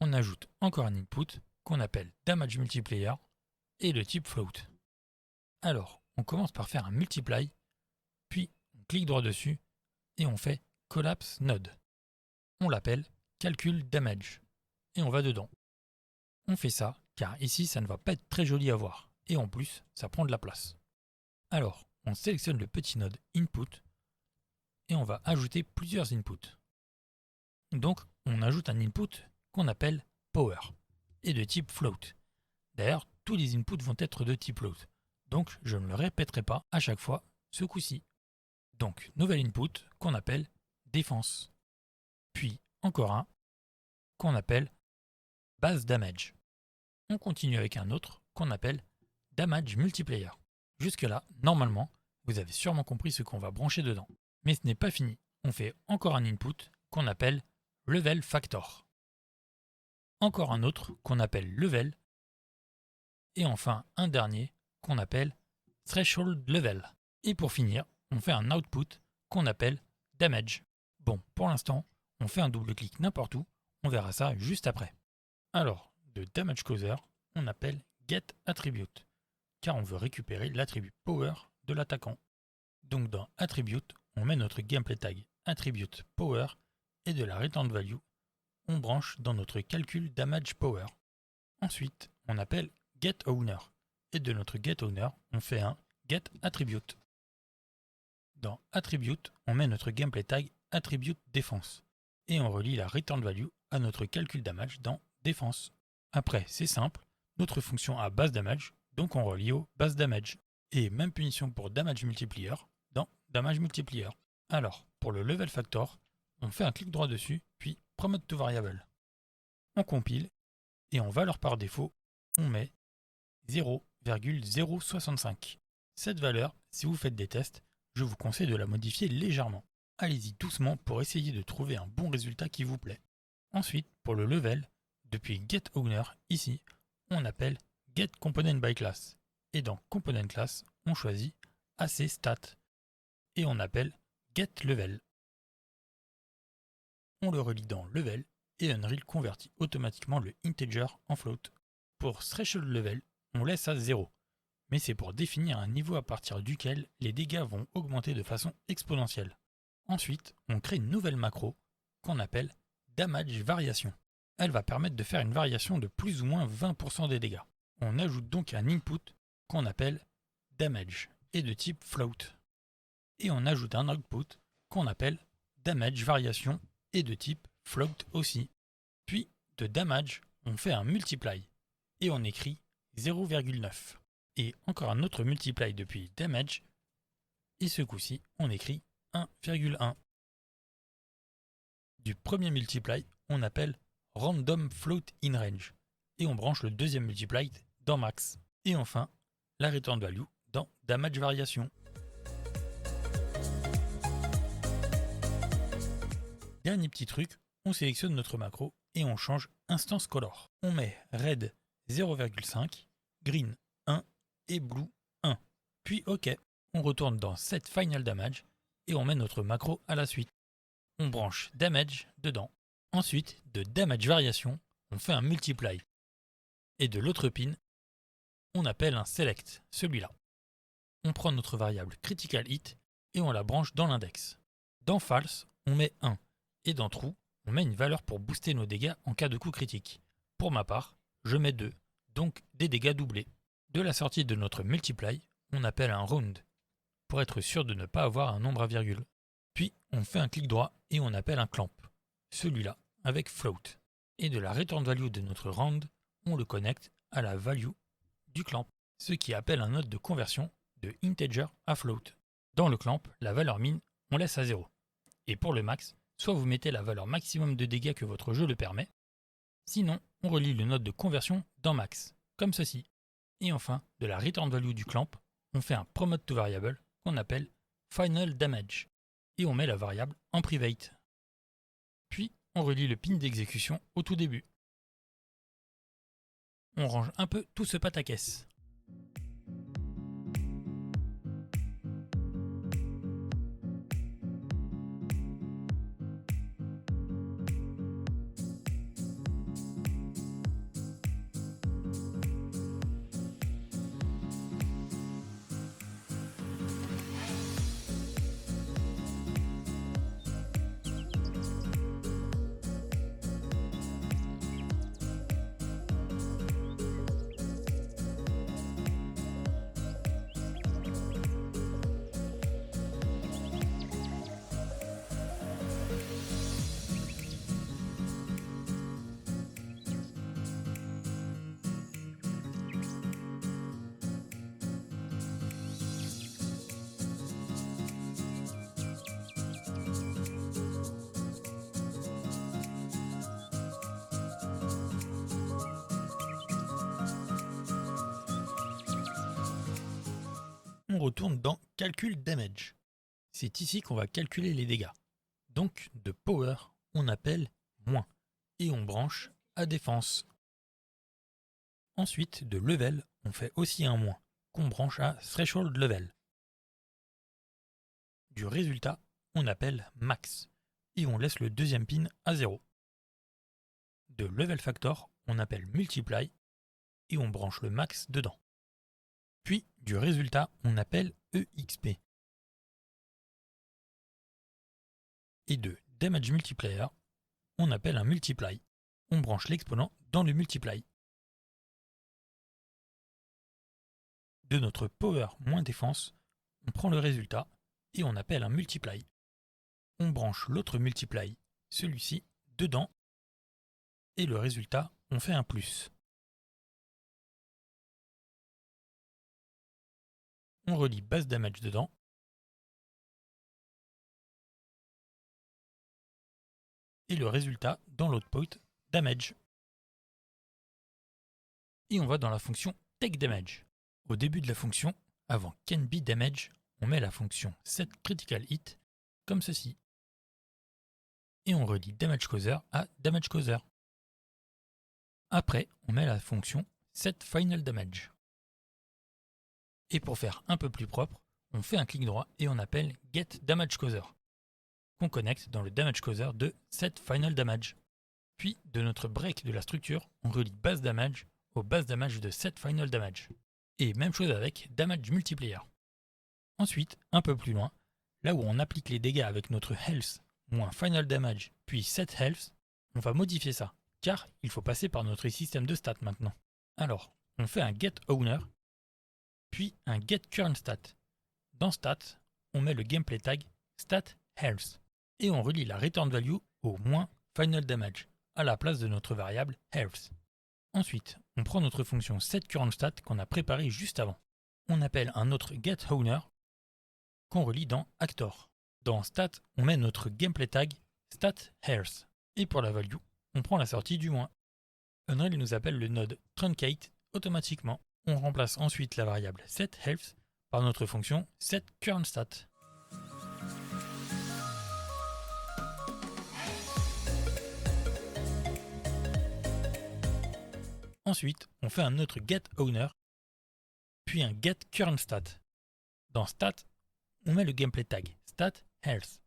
On ajoute encore un input qu'on appelle damage multiplier et de type float. Alors, on commence par faire un multiply, puis on clique droit dessus et on fait collapse node. On l'appelle calcul damage et on va dedans. On fait ça car ici ça ne va pas être très joli à voir et en plus ça prend de la place. Alors, on sélectionne le petit node input et on va ajouter plusieurs inputs. Donc, on ajoute un input qu'on appelle power et de type float. D'ailleurs, tous les inputs vont être de type float. Donc, je ne le répéterai pas à chaque fois ce coup-ci. Donc, nouvel input qu'on appelle défense. Puis, encore un qu'on appelle base damage. On continue avec un autre qu'on appelle damage multiplier. Jusque-là, normalement, vous avez sûrement compris ce qu'on va brancher dedans. Mais ce n'est pas fini. On fait encore un input qu'on appelle level factor. Encore un autre qu'on appelle level. Et enfin, un dernier qu'on appelle threshold level. Et pour finir, on fait un output qu'on appelle damage. Bon, pour l'instant, on fait un double-clic n'importe où. On verra ça juste après. Alors, de damage causer, on appelle getAttribute, car on veut récupérer l'attribut power de l'attaquant. Donc dans attribute, on met notre gameplay tag attribute power et de la return value, on branche dans notre calcul damage power. Ensuite, on appelle getOwner et de notre getOwner, on fait un getAttribute. Dans attribute, on met notre gameplay tag attribute défense et on relie la return value à notre calcul damage dans défense. Après, c'est simple, notre fonction a base damage, donc on relie au base damage. Et même punition pour damage multiplier dans damage multiplier. Alors, pour le level factor, on fait un clic droit dessus, puis promote to variable. On compile, et en valeur par défaut, on met 0,065. Cette valeur, si vous faites des tests, je vous conseille de la modifier légèrement. Allez-y doucement pour essayer de trouver un bon résultat qui vous plaît. Ensuite, pour le level, depuis getOwner, ici, on appelle getComponentByClass. Et dans Component Class, on choisit ACStat et on appelle getLevel. On le relie dans level et Unreal convertit automatiquement le integer en float. Pour threshold level, on laisse à 0, mais c'est pour définir un niveau à partir duquel les dégâts vont augmenter de façon exponentielle. Ensuite, on crée une nouvelle macro qu'on appelle damage variation. Elle va permettre de faire une variation de plus ou moins 20% des dégâts. On ajoute donc un input qu'on appelle damage et de type float. Et on ajoute un output qu'on appelle damage variation et de type float aussi. Puis de damage, on fait un multiply et on écrit 0,9. Et encore un autre multiply depuis damage et ce coup-ci, on écrit 1,1. Du premier multiply, on appelle random float in range et on branche le deuxième multiply dans max. Et enfin, la return value dans damage variation. Dernier petit truc, on sélectionne notre macro et on change instance color. On met red 0,5, green 1 et blue 1. Puis OK, on retourne dans set final damage et on met notre macro à la suite. On branche damage dedans. Ensuite, de damage variation, on fait un multiply. Et de l'autre pin, on appelle un select, celui-là. On prend notre variable critical hit et on la branche dans l'index. Dans false, on met 1 et dans true, on met une valeur pour booster nos dégâts en cas de coup critique. Pour ma part, je mets 2, donc des dégâts doublés. De la sortie de notre multiply, on appelle un round, pour être sûr de ne pas avoir un nombre à virgule. Puis, on fait un clic droit et on appelle un clamp, celui-là, avec float. Et de la return value de notre round, on le connecte à la value du clamp, ce qui appelle un node de conversion de integer à float. Dans le clamp, la valeur min, on laisse à 0. Et pour le max, soit vous mettez la valeur maximum de dégâts que votre jeu le permet, sinon on relie le node de conversion dans max, comme ceci. Et enfin, de la return value du clamp, on fait un promote to variable qu'on appelle final damage, et on met la variable en private. Puis, on relie le pin d'exécution au tout début. On range un peu tout ce pataquès. on retourne dans Calcul Damage. C'est ici qu'on va calculer les dégâts. Donc de Power, on appelle moins et on branche à Défense. Ensuite, de Level, on fait aussi un moins qu'on branche à Threshold Level. Du résultat, on appelle Max et on laisse le deuxième pin à 0. De Level Factor, on appelle Multiply et on branche le max dedans. Puis, du résultat, on appelle EXP. Et de Damage Multiplier, on appelle un Multiply. On branche l'exponent dans le Multiply. De notre Power moins Défense, on prend le résultat et on appelle un Multiply. On branche l'autre Multiply, celui-ci, dedans. Et le résultat, on fait un plus. On relie Base Damage dedans. Et le résultat dans l'output Damage. Et on va dans la fonction Take Damage. Au début de la fonction, avant Can Be Damage, on met la fonction setCriticalHit comme ceci. Et on relie Damage Causer à Damage Causer. Après, on met la fonction setFinalDamage. Et pour faire un peu plus propre, on fait un clic droit et on appelle getDamageCauser, qu'on connecte dans le Damage Causer de setFinalDamage. Puis, de notre break de la structure, on relie Base Damage au Base Damage de setFinalDamage. Et même chose avec Damage Multiplier. Ensuite, un peu plus loin, là où on applique les dégâts avec notre Health moins Final Damage puis Set Health, on va modifier ça, car il faut passer par notre système de stats maintenant. Alors, on fait un getOwner, puis un getCurrentStat. Dans Stat, on met le gameplay tag StatHealth, et on relie la return value au moins Final Damage, à la place de notre variable Health. Ensuite, on prend notre fonction setCurrentStat qu'on a préparée juste avant. On appelle un autre getOwner qu'on relie dans Actor. Dans Stat, on met notre gameplay tag StatHealth. Et pour la value, on prend la sortie du moins. Unreal nous appelle le node Truncate automatiquement. On remplace ensuite la variable setHealth par notre fonction setCurrentStat. Ensuite, on fait un autre getOwner, puis un getCurrentStat. Dans Stat, on met le gameplay tag StatHealth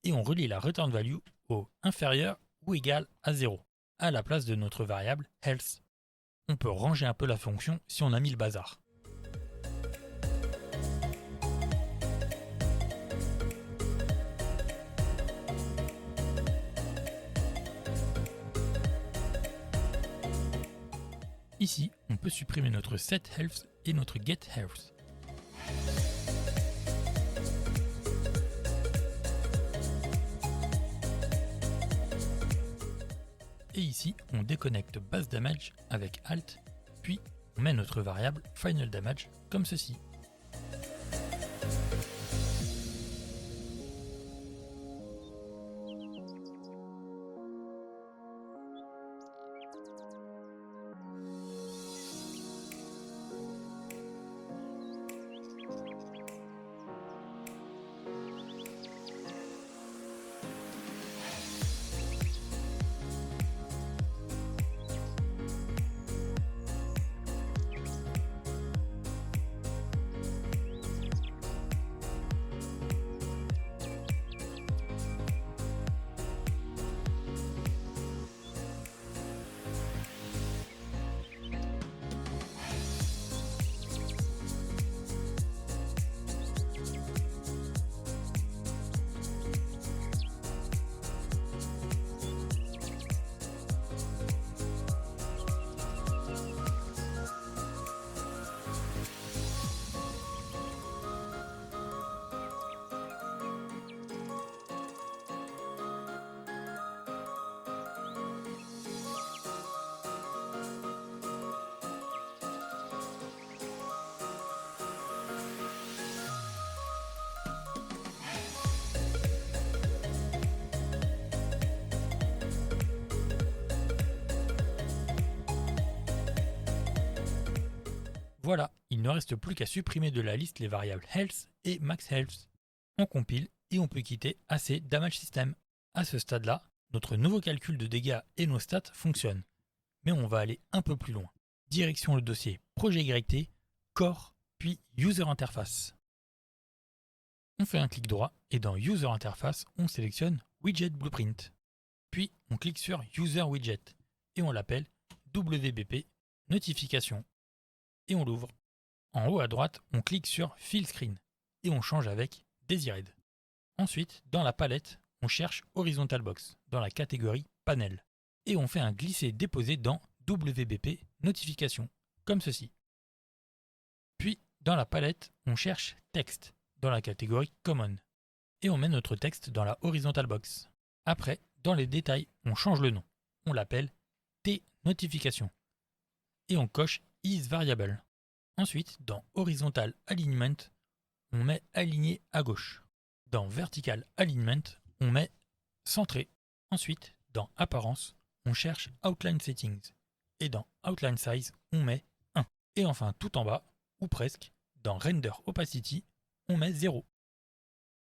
et on relie la return value au inférieur ou égal à 0 à la place de notre variable Health. On peut ranger un peu la fonction si on a mis le bazar. Ici, on peut supprimer notre setHealth et notre getHealth. Et ici, on déconnecte Base Damage avec Alt, puis on met notre variable Final Damage comme ceci. Voilà, il ne reste plus qu'à supprimer de la liste les variables health et max health. On compile et on peut quitter AC Damage System. À ce stade-là, notre nouveau calcul de dégâts et nos stats fonctionnent. Mais on va aller un peu plus loin. Direction le dossier Projet YT, Core, puis User Interface. On fait un clic droit et dans User Interface, on sélectionne Widget Blueprint. Puis on clique sur User Widget et on l'appelle WBP Notification. Et on l'ouvre. En haut à droite, on clique sur Fill Screen et on change avec Desired. Ensuite, dans la palette, on cherche Horizontal Box dans la catégorie Panel et on fait un glisser-déposer dans WBP Notification, comme ceci. Puis, dans la palette, on cherche Texte dans la catégorie Common et on met notre texte dans la Horizontal Box. Après, dans les détails, on change le nom. On l'appelle T-Notification et on coche Is Variable. Ensuite, dans Horizontal Alignment, on met Aligné à gauche. Dans Vertical Alignment, on met Centré. Ensuite, dans Apparence, on cherche Outline Settings. Et dans Outline Size, on met 1. Et enfin, tout en bas, ou presque, dans Render Opacity, on met 0.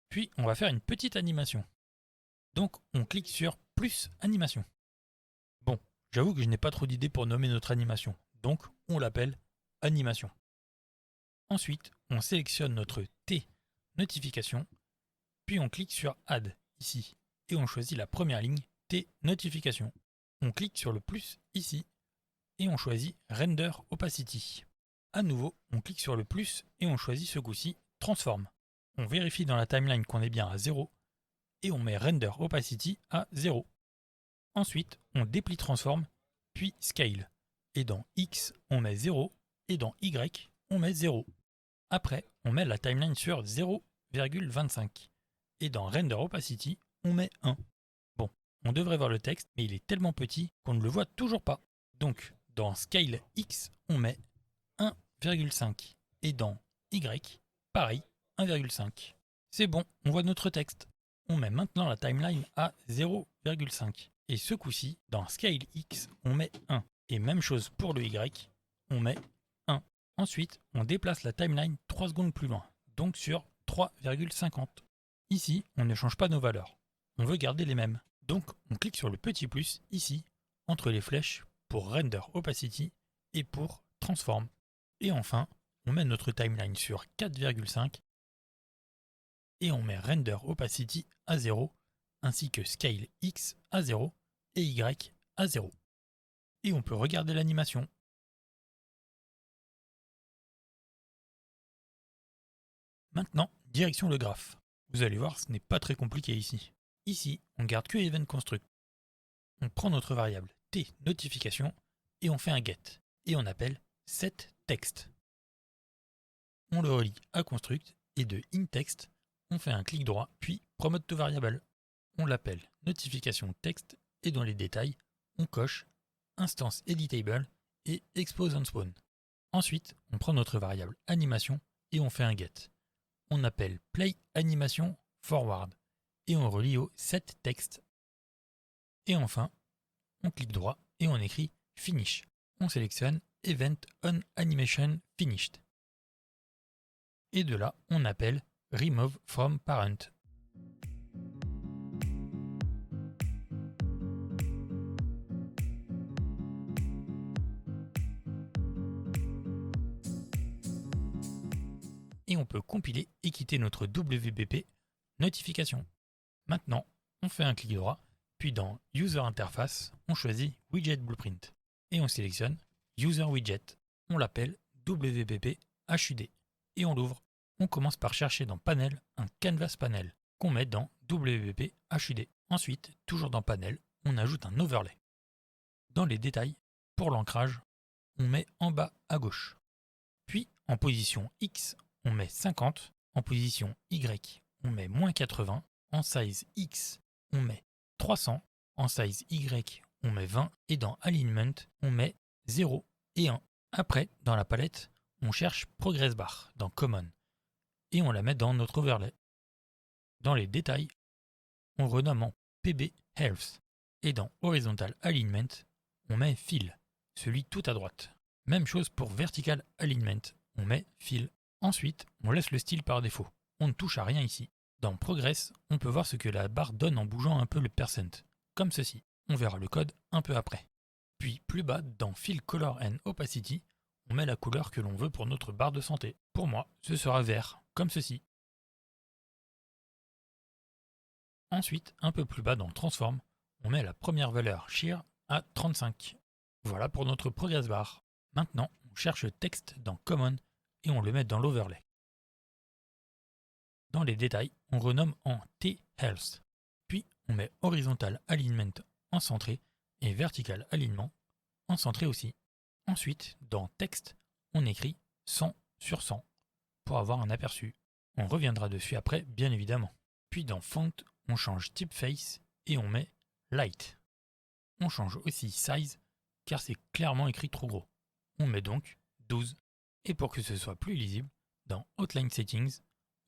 Puis, on va faire une petite animation. Donc, on clique sur Plus Animation. Bon, j'avoue que je n'ai pas trop d'idées pour nommer notre animation. Donc, on l'appelle Animation. Ensuite, on sélectionne notre T notification, puis on clique sur Add ici et on choisit la première ligne T notification. On clique sur le plus ici et on choisit Render Opacity. À nouveau, on clique sur le plus et on choisit ce coup-ci Transform. On vérifie dans la timeline qu'on est bien à 0 et on met Render Opacity à 0. Ensuite, on déplie Transform, puis Scale. Et dans X, on met 0 et dans Y, on met 0. Après, on met la timeline sur 0,25. Et dans Render Opacity, on met 1. Bon, on devrait voir le texte, mais il est tellement petit qu'on ne le voit toujours pas. Donc, dans Scale X, on met 1,5. Et dans Y, pareil, 1,5. C'est bon, on voit notre texte. On met maintenant la timeline à 0,5. Et ce coup-ci, dans Scale X, on met 1. Et même chose pour le Y, on met 1. Ensuite, on déplace la timeline 3 secondes plus loin, donc sur 3,50. Ici, on ne change pas nos valeurs. On veut garder les mêmes. Donc, on clique sur le petit plus ici, entre les flèches, pour Render Opacity et pour Transform. Et enfin, on met notre timeline sur 4,5 et on met Render Opacity à 0, ainsi que Scale X à 0 et Y à 0. Et on peut regarder l'animation. Maintenant, direction le graphe. Vous allez voir, ce n'est pas très compliqué ici. Ici, on garde que Event Construct. On prend notre variable T notification et on fait un get. Et on appelle setText. On le relie à construct et de inText, on fait un clic droit puis promote to variable. On l'appelle notification text et dans les détails, on coche instance editable et expose on spawn. Ensuite, on prend notre variable animation et on fait un get. On appelle play animation forward et on relie au setText. Et enfin, on clique droit et on écrit finish. On sélectionne event on animation finished. Et de là, on appelle remove from parent. Et on peut compiler et quitter notre WBP notification. Maintenant, on fait un clic droit, puis dans User Interface, on choisit Widget Blueprint et on sélectionne User Widget. On l'appelle WBP HUD et on l'ouvre. On commence par chercher dans Panel un Canvas Panel qu'on met dans WBP HUD. Ensuite, toujours dans Panel, on ajoute un overlay. Dans les détails, pour l'ancrage, on met en bas à gauche. Puis, en position X, on met 50. En position Y, on met -80. En size X, on met 300. En size Y, on met 20. Et dans Alignment, on met 0 et 1. Après, dans la palette, on cherche Progress Bar dans Common. Et on la met dans notre overlay. Dans les détails, on renomme en PB Health. Et dans Horizontal Alignment, on met Fill, celui tout à droite. Même chose pour Vertical Alignment, on met Fill. Ensuite, on laisse le style par défaut. On ne touche à rien ici. Dans Progress, on peut voir ce que la barre donne en bougeant un peu le percent, comme ceci. On verra le code un peu après. Puis plus bas, dans Fill Color and Opacity, on met la couleur que l'on veut pour notre barre de santé. Pour moi, ce sera vert, comme ceci. Ensuite, un peu plus bas dans Transform, on met la première valeur Shear à 35. Voilà pour notre Progress Bar. Maintenant, on cherche le texte dans Common et on le met dans l'Overlay. Dans les détails, on renomme en T-Health. Puis, on met Horizontal Alignment en centré et Vertical Alignement en centré aussi. Ensuite, dans Texte, on écrit 100 sur 100 pour avoir un aperçu. On reviendra dessus après, bien évidemment. Puis dans Font, on change Typeface et on met Light. On change aussi Size car c'est clairement écrit trop gros. On met donc 12. Et pour que ce soit plus lisible, dans Outline Settings,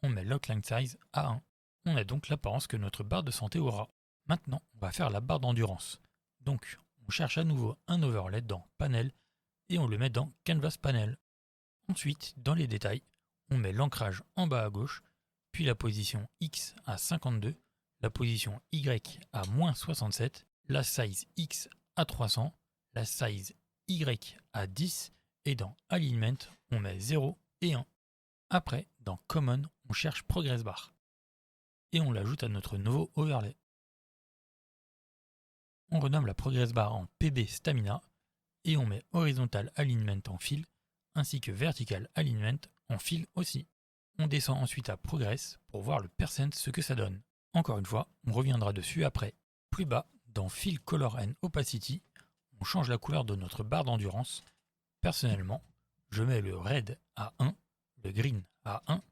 on met l'Outline Size à 1. On a donc l'apparence que notre barre de santé aura. Maintenant, on va faire la barre d'endurance. Donc, on cherche à nouveau un overlay dans Panel et on le met dans Canvas Panel. Ensuite, dans les détails, on met l'ancrage en bas à gauche, puis la position X à 52, la position Y à -67, la size X à 300, la size Y à 10, et dans Alignment, on met 0 et 1. Après, dans Common, on cherche Progress Bar. Et on l'ajoute à notre nouveau overlay. On renomme la Progress Bar en PB Stamina, et on met Horizontal Alignment en fil, ainsi que Vertical Alignment en fil aussi. On descend ensuite à Progress pour voir le percent ce que ça donne. Encore une fois, on reviendra dessus après. Plus bas, dans Fill Color and Opacity, on change la couleur de notre barre d'endurance. Personnellement, je mets le red à 1, le green à 1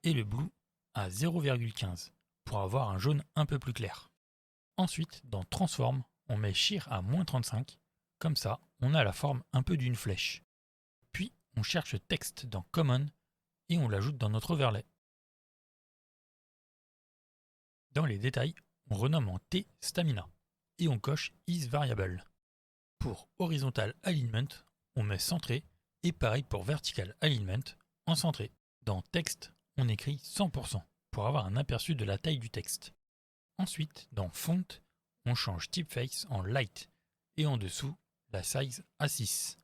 et le blue à 0,15 pour avoir un jaune un peu plus clair. Ensuite, dans Transform, on met Shear à -35, comme ça on a la forme un peu d'une flèche. Puis on cherche texte dans Common et on l'ajoute dans notre overlay. Dans les détails, on renomme en T Stamina et on coche Is Variable. Pour Horizontal Alignment, on met centré et pareil pour Vertical Alignment en centré. Dans Texte, on écrit 100% pour avoir un aperçu de la taille du texte. Ensuite, dans Font, on change Typeface en Light et en dessous, la size à 6.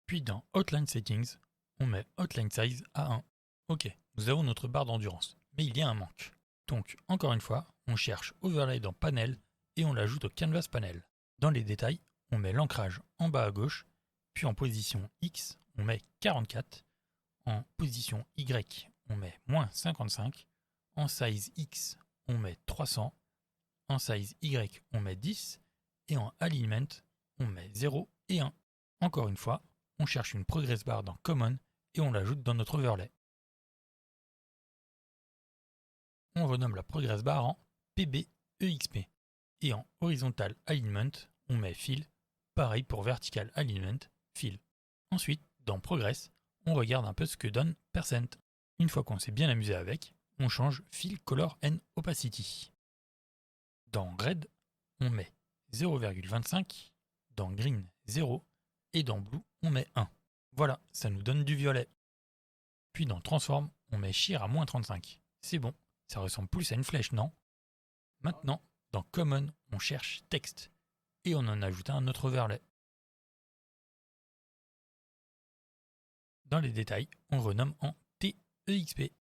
Puis dans Outline Settings, on met Outline Size à 1. Ok, nous avons notre barre d'endurance, mais il y a un manque. Donc, encore une fois, on cherche Overlay dans Panel et on l'ajoute au Canvas Panel. Dans les détails, on met l'ancrage en bas à gauche, puis en position X, on met 44, en position Y, on met -55, en size X, on met 300, en size Y, on met 10, et en alignment, on met 0 et 1. Encore une fois, on cherche une progress bar dans Common et on l'ajoute dans notre overlay. On renomme la progress bar en PBEXP. Et en horizontal alignment, on met Fill, pareil pour vertical alignment, Fill. Ensuite, dans Progress, on regarde un peu ce que donne Percent. Une fois qu'on s'est bien amusé avec, on change Fill Color and Opacity. Dans Grade, on met 0,25, dans Green 0 et dans Blue, on met 1. Voilà, ça nous donne du violet. Puis dans Transform, on met Shear à -35. C'est bon, ça ressemble plus à une flèche, non? Maintenant, dans Common, on cherche Texte et on en ajoute un autre overlay. Dans les détails, on renomme en TEXP.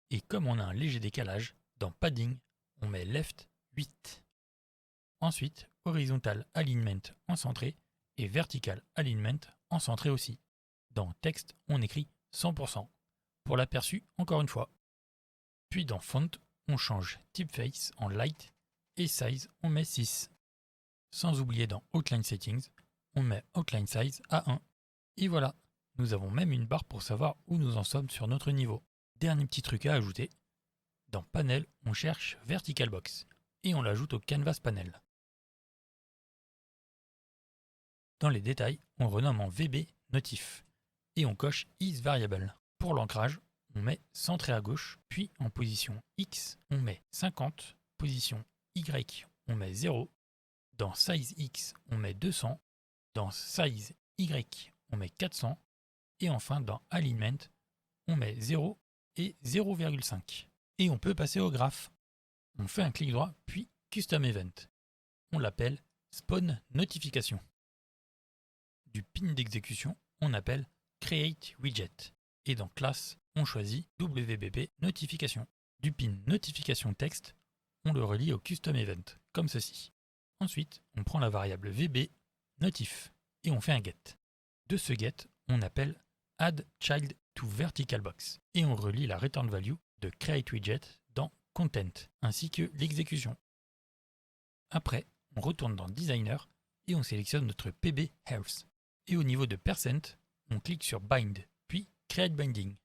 Et comme on a un léger décalage, dans Padding, on met Left 8. Ensuite, Horizontal Alignment en centré et Vertical Alignment en centré aussi. Dans Texte, on écrit 100%. Pour l'aperçu, encore une fois. Puis dans Font, on change Typeface en Light et Size, on met 6. Sans oublier dans Outline Settings, on met Outline Size à 1. Et voilà, nous avons même une barre pour savoir où nous en sommes sur notre niveau. Dernier petit truc à ajouter, dans Panel, on cherche Vertical Box et on l'ajoute au Canvas Panel. Dans les détails, on renomme en VB Notif et on coche Is Variable. Pour l'ancrage, on met centré à gauche, puis en position X, on met 50, position Y, on met 0, dans Size X, on met 200, dans Size Y, on met 400, Et enfin, dans Alignment, on met 0 et 0,5. Et on peut passer au graphe. On fait un clic droit, puis Custom Event. On l'appelle Spawn Notification. Du pin d'exécution, on appelle Create Widget. Et dans Class, on choisit WBB Notification. Du pin Notification Text, on le relie au Custom Event, comme ceci. Ensuite, on prend la variable VB Notif et on fait un get. De ce get, on appelle Add Child to Vertical Box et on relie la return value de Create Widget dans Content ainsi que l'exécution. Après, on retourne dans Designer et on sélectionne notre PB Health. Et au niveau de Percent, on clique sur Bind, puis Create Binding.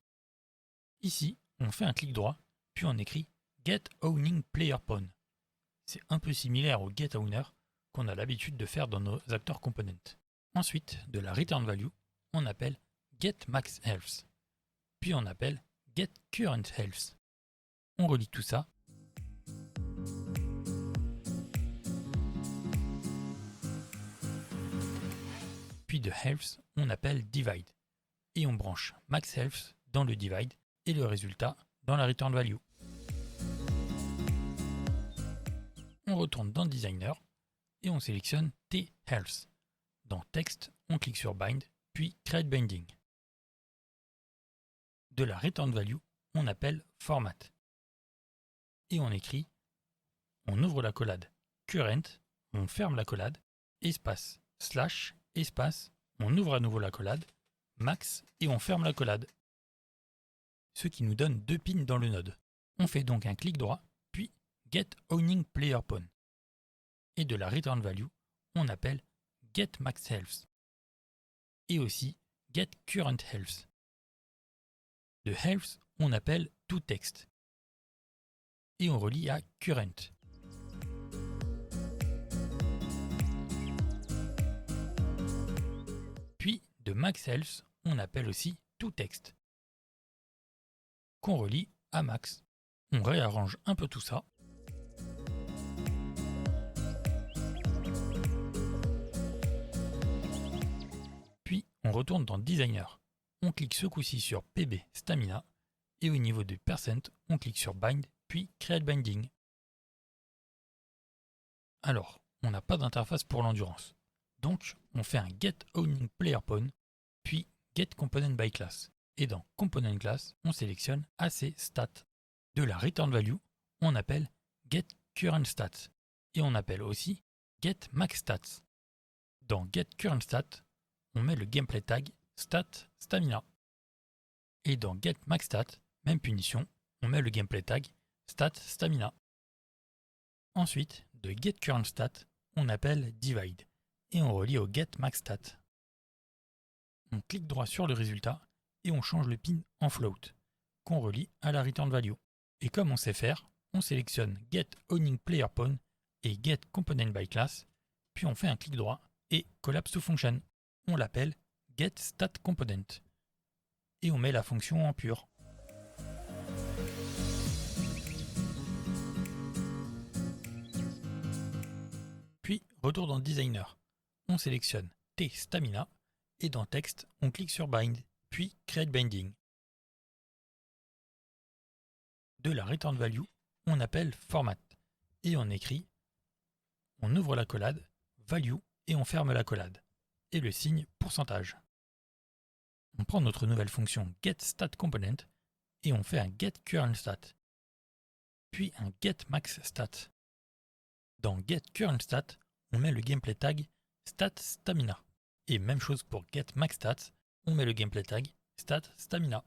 Ici, on fait un clic droit, puis on écrit Get Owning Player Pawn. C'est un peu similaire au Get Owner qu'on a l'habitude de faire dans nos acteurs components. Ensuite, de la return value, on appelle Get Max Health. Puis on appelle Get Current Health. On relie tout ça. Puis de Health, on appelle Divide. Et on branche Max Health dans le Divide et le résultat dans la return value. On retourne dans Designer et on sélectionne T-Health. Dans Text, on clique sur Bind, puis Create Binding. De la return value, on appelle Format. Et on écrit, on ouvre la collade Current, on ferme la collade, espace, slash, espace, on ouvre à nouveau la collade, max, et on ferme la collade. Ce qui nous donne 2 pins dans le node. On fait donc un clic droit, puis Get Owning Player Pawn. Et de la return value, on appelle Get Max Health. Et aussi Get Current Health. De Health, on appelle ToText. Et on relie à Current. Puis de Max Health, on appelle aussi ToText. Qu'on relie à Max. On réarrange un peu tout ça. Puis on retourne dans Designer. On clique ce coup-ci sur PB Stamina et au niveau de Percent, on clique sur Bind puis Create Binding. Alors, on n'a pas d'interface pour l'endurance. Donc, on fait un Get Owning Player Pawn puis Get Component by Class. Et dans Component Class, on sélectionne AC Stat. De la return value, on appelle Get Current Stats. Et on appelle aussi Get Max Stats. Dans Get Current Stat, on met le gameplay tag Stat Stamina. Et dans Get Max Stat, même punition, on met le gameplay tag Stat Stamina. Ensuite, de Get Current Stat, on appelle Divide. Et on relie au Get Max Stat. On clique droit sur le résultat et on change le pin en float, qu'on relie à la return value. Et comme on sait faire, on sélectionne Get Owning Player Pawn et Get Component by Class, puis on fait un clic droit et Collapse to Function. On l'appelle Get Stat Component. Et on met la fonction en pur. Puis, retour dans Designer. On sélectionne T Stamina et dans Text, on clique sur Bind, puis Create Binding. De la return value, on appelle Format et on écrit, on ouvre la collade, Value et on ferme la collade et le signe pourcentage. On prend notre nouvelle fonction getStatComponent et on fait un getCurrentStat, puis un getMaxStat. Dans getCurrentStat, on met le gameplay tag StatStamina. Et même chose pour getMaxStat, on met le gameplay tag StatStamina.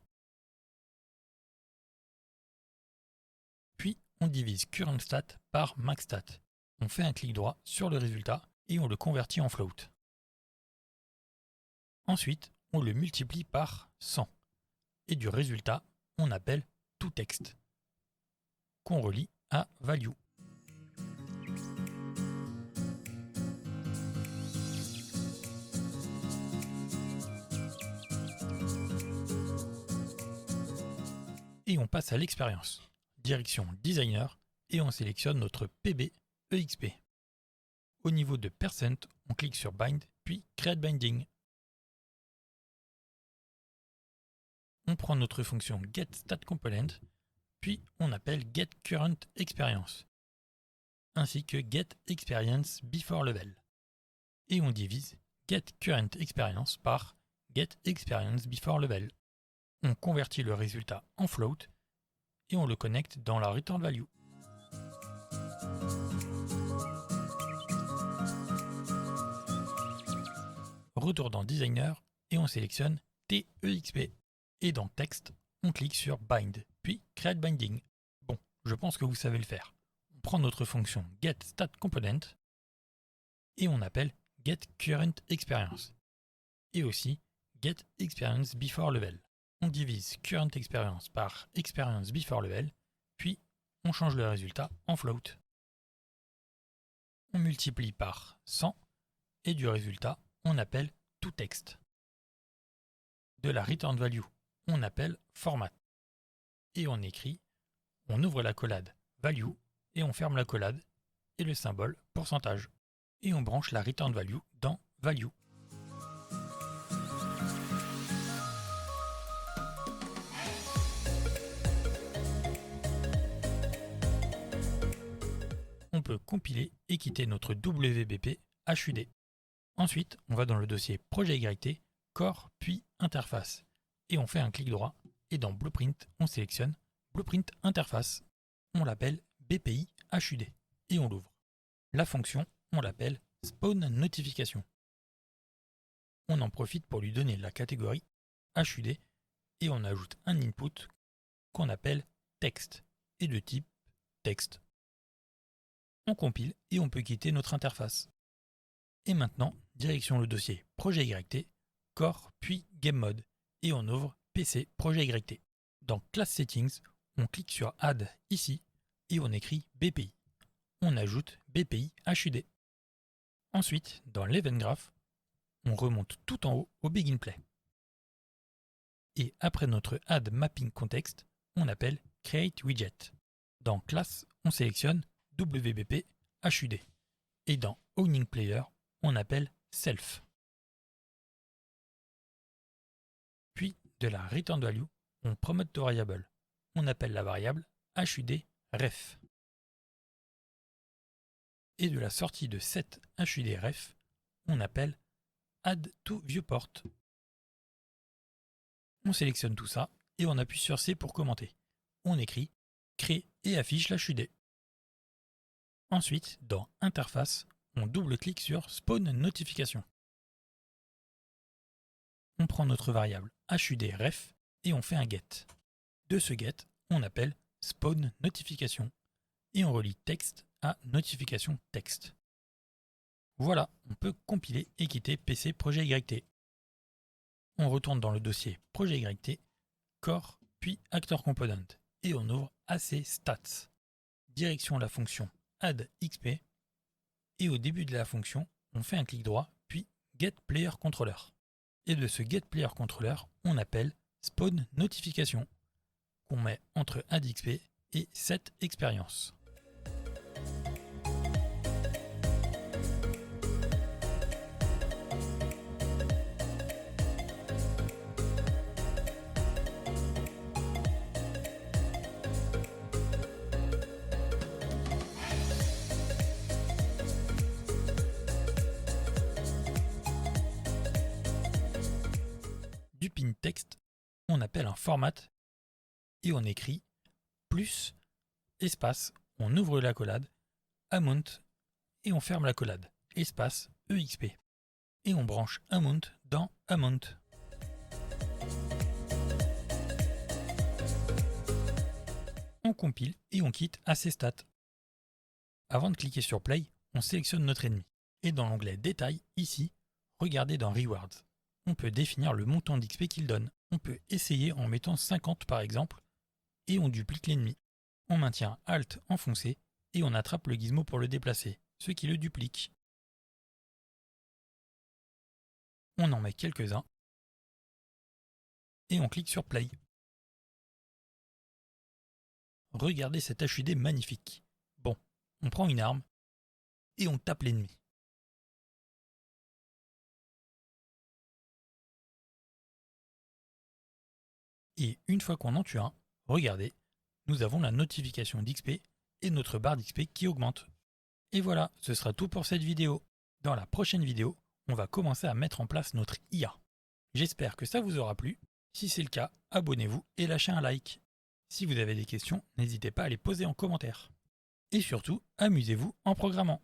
Puis on divise CurrentStat par MaxStat. On fait un clic droit sur le résultat et on le convertit en float. Ensuite, on le multiplie par 100. Et du résultat, on appelle ToText, qu'on relie à Value. Et on passe à l'expérience. Direction Designer et on sélectionne notre PB EXP. Au niveau de Percent, on clique sur Bind puis Create Binding. on prend notre fonction getStatComponent, puis on appelle getCurrentExperience, ainsi que getExperienceBeforeLevel. Et on divise getCurrentExperience par getExperienceBeforeLevel. On convertit le résultat en float et on le connecte dans la return value. Retour dans Designer et on sélectionne TEXP. Et dans Text, on clique sur Bind, puis Create Binding. Bon, je pense que vous savez le faire. On prend notre fonction getStatComponent et on appelle getCurrentExperience. Et aussi getExperienceBeforeLevel. On divise CurrentExperience par ExperienceBeforeLevel, puis on change le résultat en float. On multiplie par 100 et du résultat, on appelle toText. De la return value, on appelle format. Et on écrit, on ouvre la collade value et on ferme la collade et le symbole pourcentage. Et on branche la return value dans value. On peut compiler et quitter notre WBP HUD. Ensuite, on va dans le dossier projet YT, Core, puis Interface. Et on fait un clic droit, et dans Blueprint, on sélectionne Blueprint Interface. On l'appelle BPI HUD, et on l'ouvre. La fonction, on l'appelle Spawn Notification. On en profite pour lui donner la catégorie HUD, et on ajoute un input qu'on appelle texte, et de type texte. On compile et on peut quitter notre interface. Et maintenant, direction le dossier projet YT, Core puis Game Mode, et on ouvre PC projet YT. Dans Class Settings, on clique sur Add ici, et on écrit BPI. On ajoute BPI HUD. Ensuite, dans l'Event Graph, on remonte tout en haut au Begin Play. Et après notre Add Mapping Context, on appelle Create Widget. Dans Class, on sélectionne WBP HUD. Et dans Owning Player, on appelle Self. Puis, de la Return Value, on promote to variable. On appelle la variable HUD ref. Et de la sortie de set HUD ref, on appelle Add to Viewport. On sélectionne tout ça et on appuie sur C pour commenter. On écrit crée et affiche l'HUD. Ensuite, dans Interface, on double-clique sur Spawn Notification. On prend notre variable HUD ref et on fait un get. De ce get, on appelle Spawn Notification et on relie texte à notification texte. Voilà, on peut compiler et quitter PC Projet YT. On retourne dans le dossier Projet YT, Core, puis Actor Component et on ouvre AC Stats. Direction la fonction addXP et au début de la fonction, on fait un clic droit puis getPlayerController. Et de ce getPlayerController, on appelle Spawn Notification qu'on met entre addXP et setExperience. Du pin texte, on appelle un format et on écrit plus espace, on ouvre la collade, amount et on ferme la collade, espace EXP. Et on branche amount dans amount. On compile et on quitte AC Stats. Avant de cliquer sur Play, on sélectionne notre ennemi. Et dans l'onglet Détails, ici, regardez dans Rewards. On peut définir le montant d'XP qu'il donne. On peut essayer en mettant 50 par exemple, et on duplique l'ennemi. On maintient Alt enfoncé et on attrape le gizmo pour le déplacer, ce qui le duplique. On en met quelques-uns et on clique sur Play. Regardez cet HUD magnifique. Bon, on prend une arme et on tape l'ennemi. Et une fois qu'on en tue un, regardez, nous avons la notification d'XP et notre barre d'XP qui augmente. Et voilà, ce sera tout pour cette vidéo. Dans la prochaine vidéo, on va commencer à mettre en place notre IA. J'espère que ça vous aura plu. Si c'est le cas, abonnez-vous et lâchez un like. Si vous avez des questions, n'hésitez pas à les poser en commentaire. Et surtout, amusez-vous en programmant.